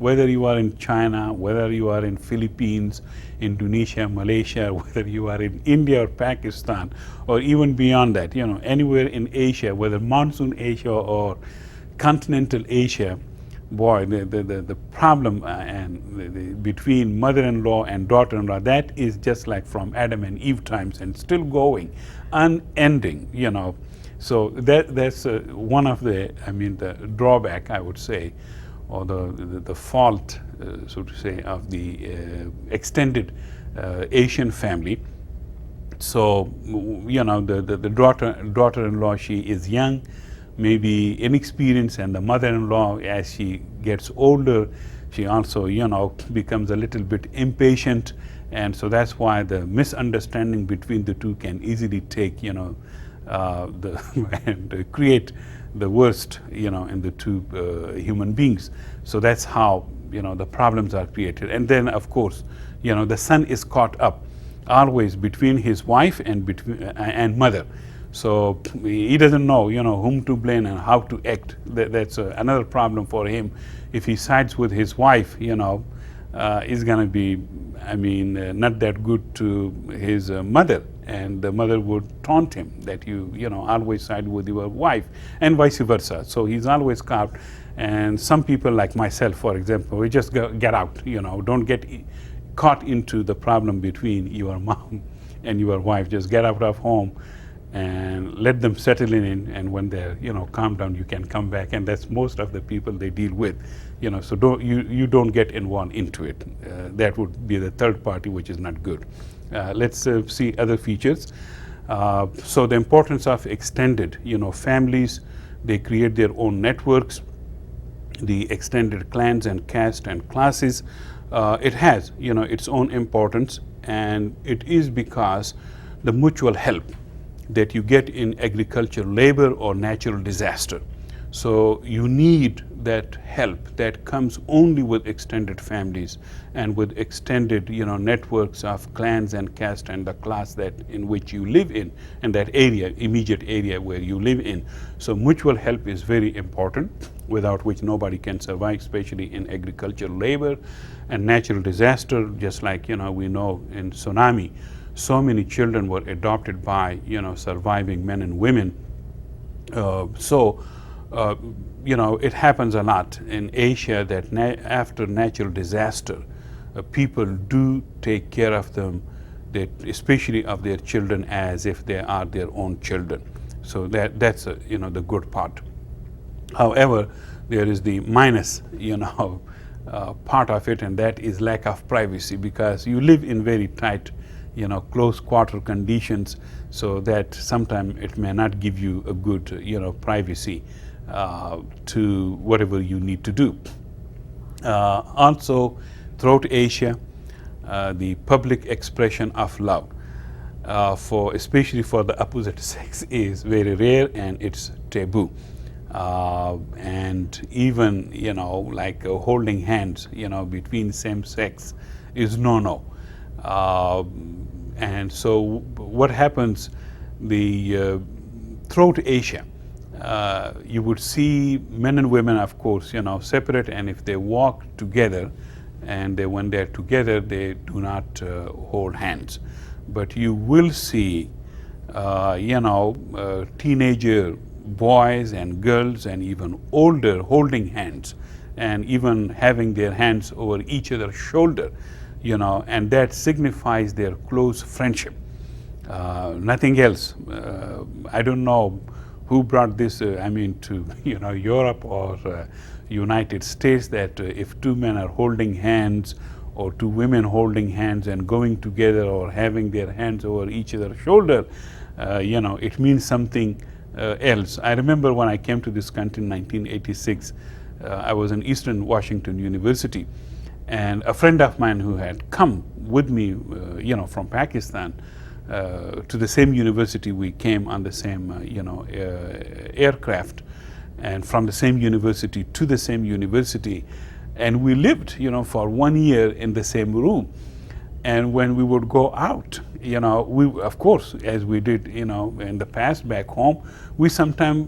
Whether you are in China, whether you are in Philippines, Indonesia, Malaysia, whether you are in India or Pakistan, or even beyond that, anywhere in Asia, whether monsoon Asia or continental Asia, boy, the problem between mother-in-law and daughter-in-law, that is just like from Adam and Eve times and still going, unending, So that's one of the drawback, I would say, or the fault, so to say, of the extended Asian family. So, the daughter-in-law, she is young, maybe inexperienced, and the mother-in-law, as she gets older, she also, becomes a little bit impatient, and so that's why the misunderstanding between the two can easily take, and create the worst, in the two human beings. So that's how, the problems are created. And then, of course, the son is caught up always between his wife and mother. So he doesn't know, whom to blame and how to act. That's another problem for him. If he sides with his wife, is going to be, not that good to his mother. And the mother would taunt him that you always side with your wife, and vice versa. So he's always caught. And some people like myself, for example, we just get out, don't get caught into the problem between your mom and your wife. Just get out of home and let them settle in, and when they're calm down, you can come back. And that's most of the people they deal with, so don't get involved into it. That would be the third party, which is not good. Let's see other features. So the importance of extended, families, they create their own networks, the extended clans and caste and classes. It has, its own importance, and it is because the mutual help that you get in agricultural labor or natural disaster. So you need that help that comes only with extended families and with extended, networks of clans and caste and the class that in which you live in, and that area, immediate area where you live in. So mutual help is very important, without which nobody can survive, especially in agricultural labor and natural disaster. Just like, we know in tsunami, so many children were adopted by, surviving men and women. It happens a lot in Asia that after natural disaster, people do take care of them, especially of their children, as if they are their own children. So that's the good part. However, there is the minus, part of it, and that is lack of privacy, because you live in very tight, close quarter conditions, so that sometimes it may not give you a good, privacy to whatever you need to do. Also, throughout Asia, the public expression of love, especially for the opposite sex, is very rare and it's taboo. And even, like holding hands, between same sex is no. And so what happens, throughout Asia, you would see men and women, of course, separate, and if they walk together, and when they're together, they do not hold hands. But you will see, teenager boys and girls and even older holding hands and even having their hands over each other's shoulder, and that signifies their close friendship. Nothing else. I don't know who brought this, to Europe or United States, that if two men are holding hands or two women holding hands and going together or having their hands over each other's shoulder, it means something else. I remember when I came to this country in 1986, I was in Eastern Washington University, and a friend of mine who had come with me, from Pakistan, to the same university. We came on the same, aircraft, and from the same university to the same university, and we lived, for 1 year in the same room. And when we would go out, we, of course, as we did, in the past back home, we sometimes,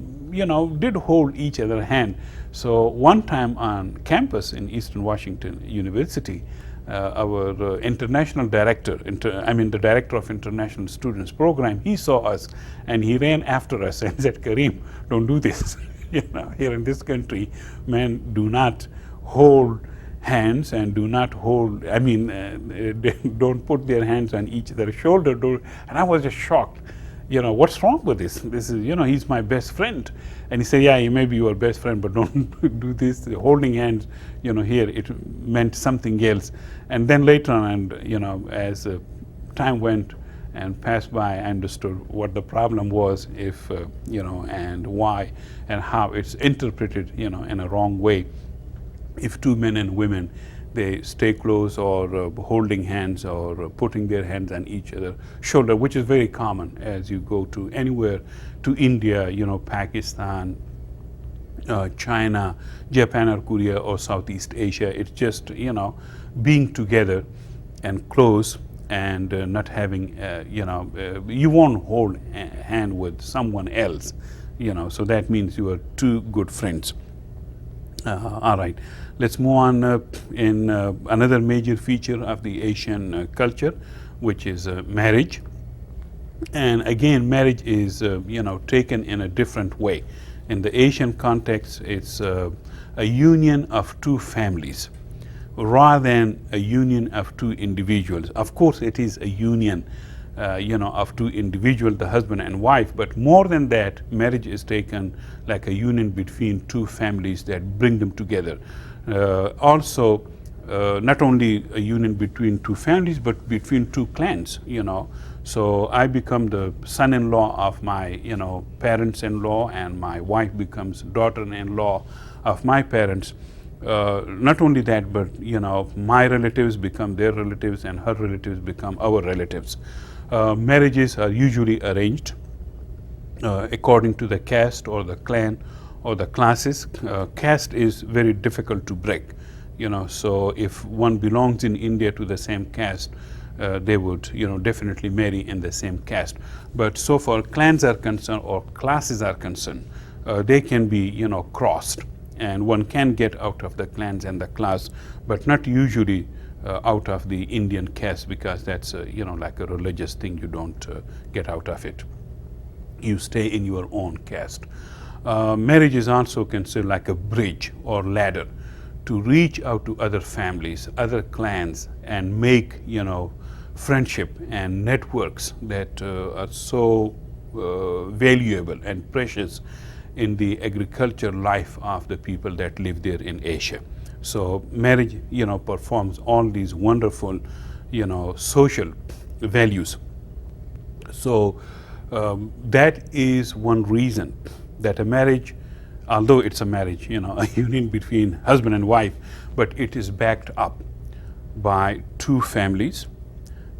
did hold each other's hand. So one time on campus in Eastern Washington University, our international director, the director of International Students Program, he saw us and he ran after us and said, "Kareem, don't do this." Here in this country, men do not hold hands and do not hold, they don't put their hands on each other's shoulder. And I was just shocked. What's wrong with this? This is, he's my best friend. And he said, yeah, he may be your best friend, but don't do this. Holding hands, here, it meant something else. And then later on, as time went and passed by, I understood what the problem was, if, and why and how it's interpreted, in a wrong way. If two men and women, they stay close or holding hands or putting their hands on each other's shoulder, which is very common as you go to anywhere, to India, Pakistan, China, Japan or Korea or Southeast Asia. It's just, being together and close and not having, you won't hold a hand with someone else, so that means you are two good friends. All right, let's move on in another major feature of the Asian culture, which is marriage. And again, marriage is, taken in a different way. In the Asian context, it's a union of two families rather than a union of two individuals. Of course, it is a union, of two individuals, the husband and wife, but more than that, marriage is taken like a union between two families that bring them together. Also, not only a union between two families, but between two clans, So I become the son-in-law of my, parents-in-law, and my wife becomes daughter-in-law of my parents. Not only that, but, my relatives become their relatives and her relatives become our relatives. Marriages are usually arranged according to the caste or the clan or the classes. Caste is very difficult to break, so if one belongs in India to the same caste, they would, definitely marry in the same caste. But so far clans are concerned or classes are concerned, they can be, crossed, and one can get out of the clans and the class, but not usually out of the Indian caste, because that's, like a religious thing. You don't get out of it. You stay in your own caste. Marriage is also considered like a bridge or ladder to reach out to other families, other clans, and make, friendship and networks that are so valuable and precious in the agriculture life of the people that live there in Asia. So marriage, performs all these wonderful, social values. So that is one reason that a marriage, although it's a marriage, a union between husband and wife, but it is backed up by two families,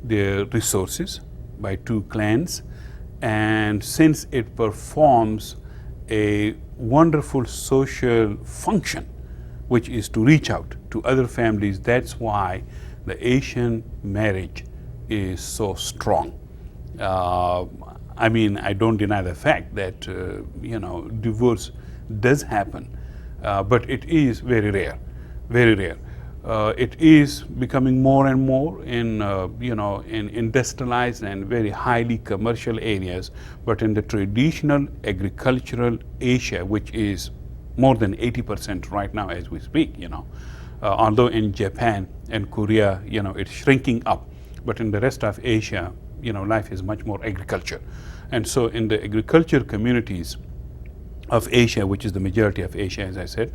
their resources, by two clans, and since it performs a wonderful social function, which is to reach out to other families, that's why the Asian marriage is so strong. I mean, I don't deny the fact that divorce does happen, but it is very rare, very rare. It is becoming more and more in in industrialized and very highly commercial areas, but in the traditional agricultural Asia, which is more than 80% right now as we speak, although in Japan and Korea, it's shrinking up, but in the rest of Asia, life is much more agriculture. And so in the agriculture communities of Asia, which is the majority of Asia, as I said,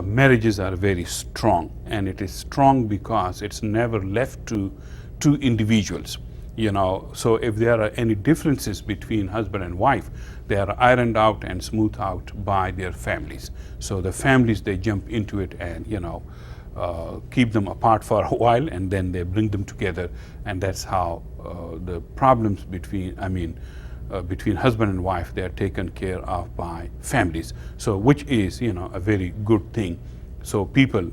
marriages are very strong, and it is strong because it's never left to two individuals. So if there are any differences between husband and wife, they are ironed out and smoothed out by their families. So the families, they jump into it and keep them apart for a while, and then they bring them together, and that's how the problems between husband and wife, they are taken care of by families. So which is a very good thing. So people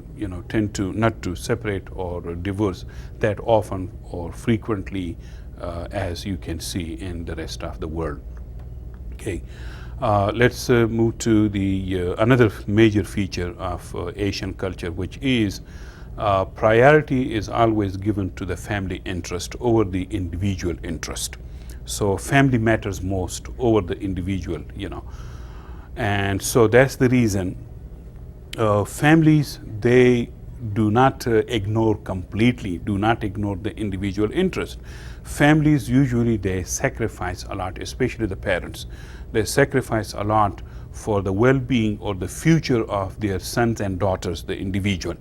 tend to not to separate or divorce that often or frequently, as you can see in the rest of the world. Okay, let's move to the another major feature of Asian culture, which is priority is always given to the family interest over the individual interest. So family matters most over the individual, and so that's the reason families, they do not ignore the individual interest. Families usually, they sacrifice a lot, especially the parents. They sacrifice a lot for the well-being or the future of their sons and daughters, the individual.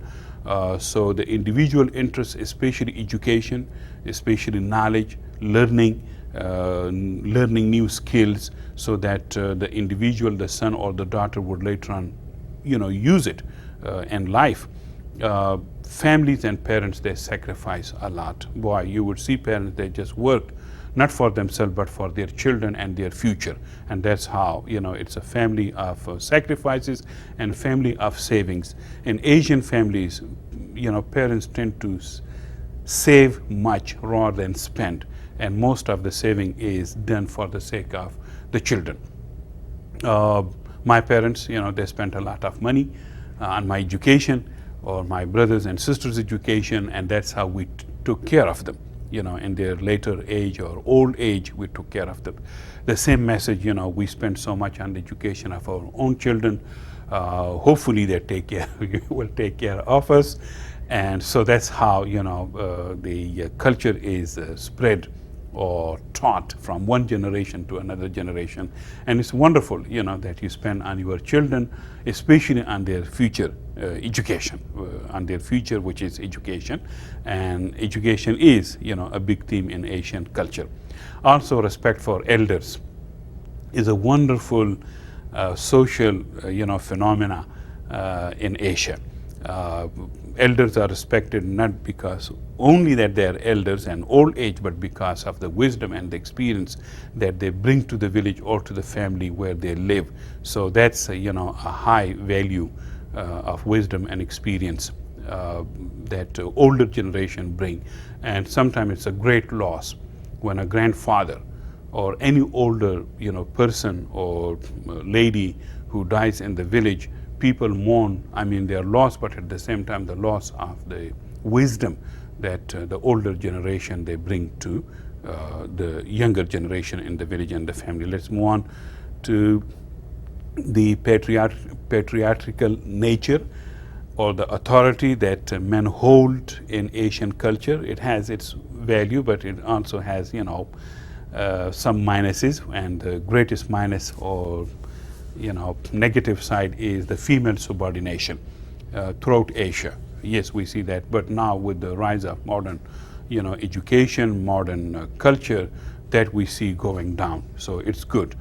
So the individual interest, especially education, especially knowledge, learning new skills, so that the individual, the son or the daughter, would later on use it in life. Families and parents, they sacrifice a lot. Boy, you would see parents, they just work not for themselves but for their children and their future, and that's how it's a family of sacrifices and family of savings. In Asian families, parents tend to save much rather than spend, and most of the saving is done for the sake of the children. My parents, they spent a lot of money on my education or my brothers and sisters' education, and that's how we took care of them. In their later age or old age, we took care of them. The same message, we spend so much on the education of our own children. Hopefully they will take care of us. And so that's how, the culture is spread or taught from one generation to another generation. And it's wonderful, that you spend on your children, especially on their future education, on their future, which is education. And education is, a big theme in Asian culture. Also, respect for elders is a wonderful social, phenomena in Asia. Elders are respected not because only that they are elders and old age, but because of the wisdom and the experience that they bring to the village or to the family where they live. So that's a high value of wisdom and experience that older generation bring. And sometimes it's a great loss when a grandfather or any older person or lady who dies in the village. People mourn, their loss, but at the same time the loss of the wisdom that the older generation, they bring to the younger generation in the village and the family. Let's move on to the patriarchal nature or the authority that men hold in Asian culture. It has its value, but it also has some minuses, and the greatest minus or negative side is the female subordination throughout Asia. Yes, we see that, but now with the rise of modern education, modern culture, that we see going down. So it's good,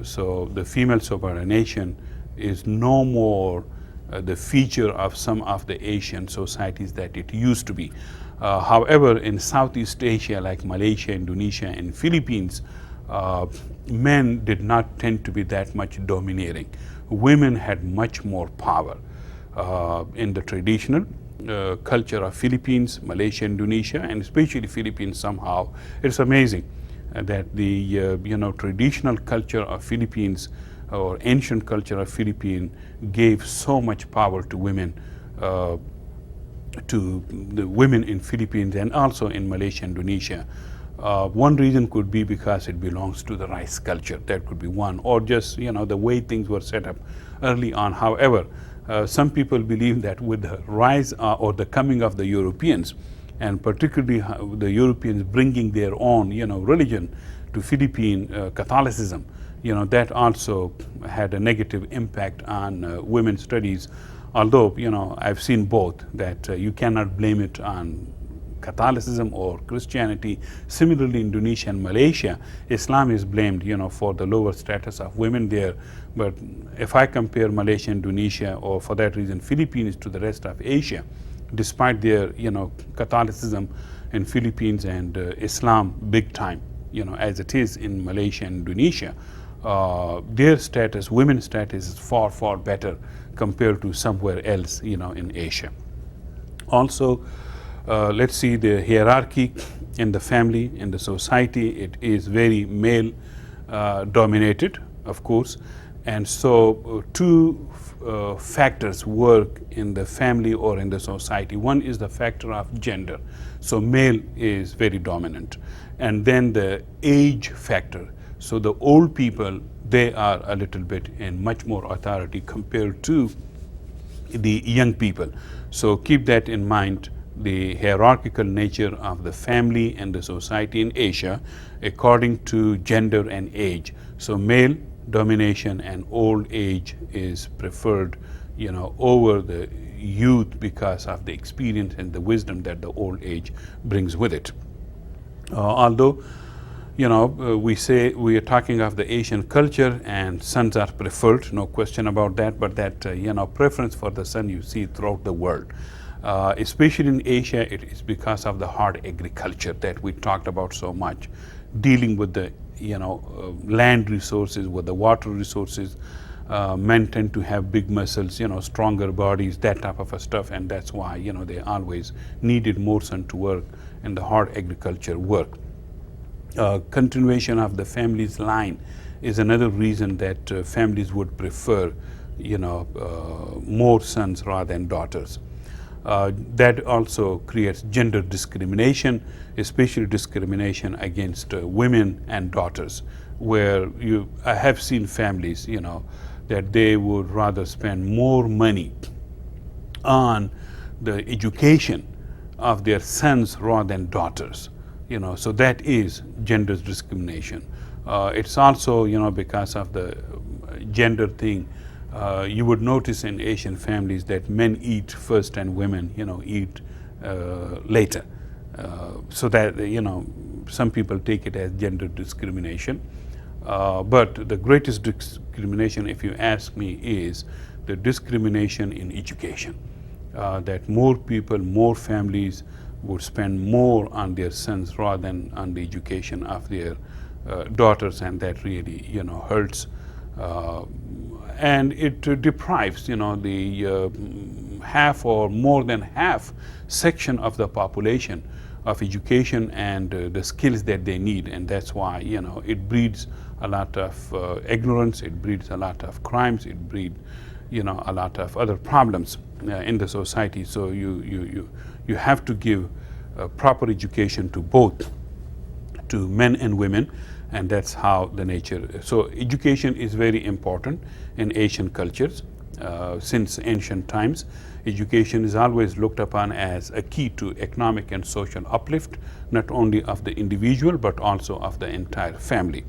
so the female subordination is no more the feature of some of the Asian societies that it used to be. However, in Southeast Asia, like Malaysia, Indonesia, and Philippines, men did not tend to be that much domineering. Women had much more power. In the traditional culture of Philippines, Malaysia, Indonesia, and especially Philippines somehow, it's amazing that the traditional culture of Philippines or ancient culture of Philippines gave so much power to women, to the women in Philippines and also in Malaysia, Indonesia. One reason could be because it belongs to the rice culture. That could be one, or just the way things were set up early on. However, some people believe that with the rise or the coming of the Europeans, and particularly the Europeans bringing their own religion to Philippine Catholicism, that also had a negative impact on women's studies. Although I've seen both, that you cannot blame it on Catholicism or Christianity. Similarly, Indonesia and Malaysia, Islam is blamed for the lower status of women there. But if I compare Malaysia, Indonesia, or for that reason Philippines to the rest of Asia, despite their Catholicism in Philippines and Islam big time, as it is in Malaysia and Indonesia, their status, women's status, is far, far better compared to somewhere else, in Asia. Also, let's see the hierarchy in the family, in the society. It is very male dominated, of course, and so two factors work in the family or in the society. One is the factor of gender, so male is very dominant, and then the age factor. So the old people, they are a little bit in much more authority compared to the young people. So keep that in mind, the hierarchical nature of the family and the society in Asia according to gender and age. So male domination and old age is preferred over the youth because of the experience and the wisdom that the old age brings with it. Although we say we are talking of the Asian culture and sons are preferred, no question about that, but that preference for the son you see throughout the world. Especially in Asia, it is because of the hard agriculture that we talked about so much, dealing with the land resources, with the water resources. Men tend to have big muscles, stronger bodies, that type of stuff, and that's why they always needed more sun to work in the hard agriculture work. Continuation of the family's line is another reason that families would prefer more sons rather than daughters. That also creates gender discrimination, especially discrimination against women and daughters, where I have seen families that they would rather spend more money on the education of their sons rather than daughters. So that is gender discrimination. It's also because of the gender thing. You would notice in Asian families that men eat first and women eat later. So that some people take it as gender discrimination. But the greatest discrimination, if you ask me, is the discrimination in education. That more people, more families would spend more on their sons rather than on the education of their daughters, and that really hurts. And it deprives the half or more than half section of the population of education and the skills that they need, and that's why it breeds a lot of ignorance, it breeds a lot of crimes, it breeds a lot of other problems in the society. So you have to give proper education to both, to men and women, and that's how the nature. So education is very important in Asian cultures. Since ancient times, education is always looked upon as a key to economic and social uplift, not only of the individual but also of the entire family.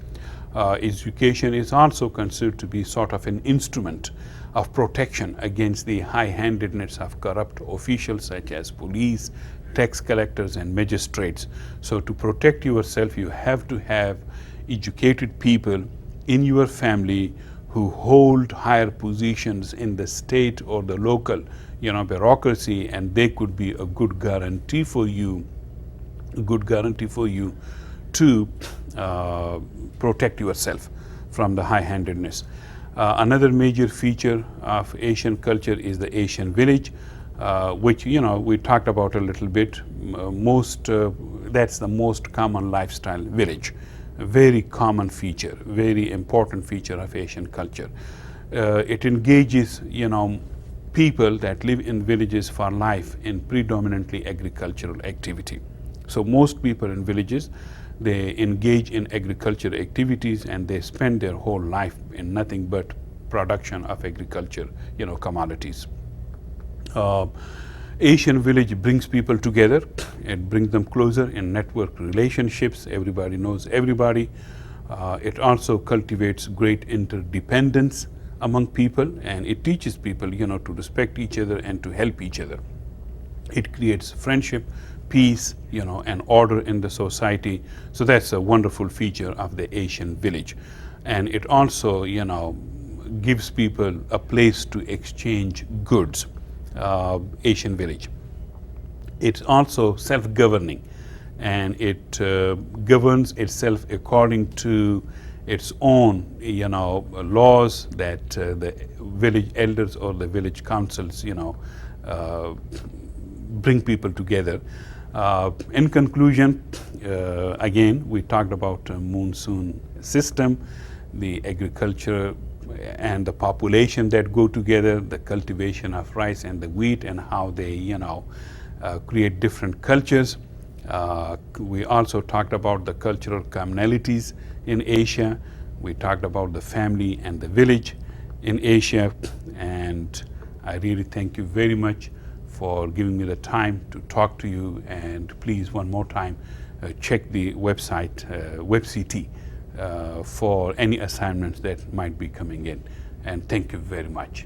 Education is also considered to be sort of an instrument of protection against the high-handedness of corrupt officials such as police, tax collectors, and magistrates. So to protect yourself, you have to have educated people in your family who hold higher positions in the state or the local, bureaucracy, and they could be a good guarantee for you to protect yourself from the high-handedness. Another major feature of Asian culture is the Asian village, which we talked about a little bit. That's the most common lifestyle village. A very common feature, very important feature of Asian culture. It engages people that live in villages for life in predominantly agricultural activity. So most people in villages, they engage in agriculture activities, and they spend their whole life in nothing but production of agriculture, commodities. Asian village brings people together. It brings them closer in network relationships. Everybody knows everybody. It also cultivates great interdependence among people, and it teaches people, to respect each other and to help each other. It creates friendship, peace, and order in the society. So that's a wonderful feature of the Asian village. And it also, gives people a place to exchange goods. Asian village. It's also self-governing, and it governs itself according to its own, laws that the village elders or the village councils, bring people together. In conclusion, again, we talked about a monsoon system, the agriculture and the population that go together, the cultivation of rice and the wheat, and how they, create different cultures. We also talked about the cultural commonalities in Asia. We talked about the family and the village in Asia. And I really thank you very much for giving me the time to talk to you. And please, one more time, check the website, WebCT, for any assignments that might be coming in. And thank you very much.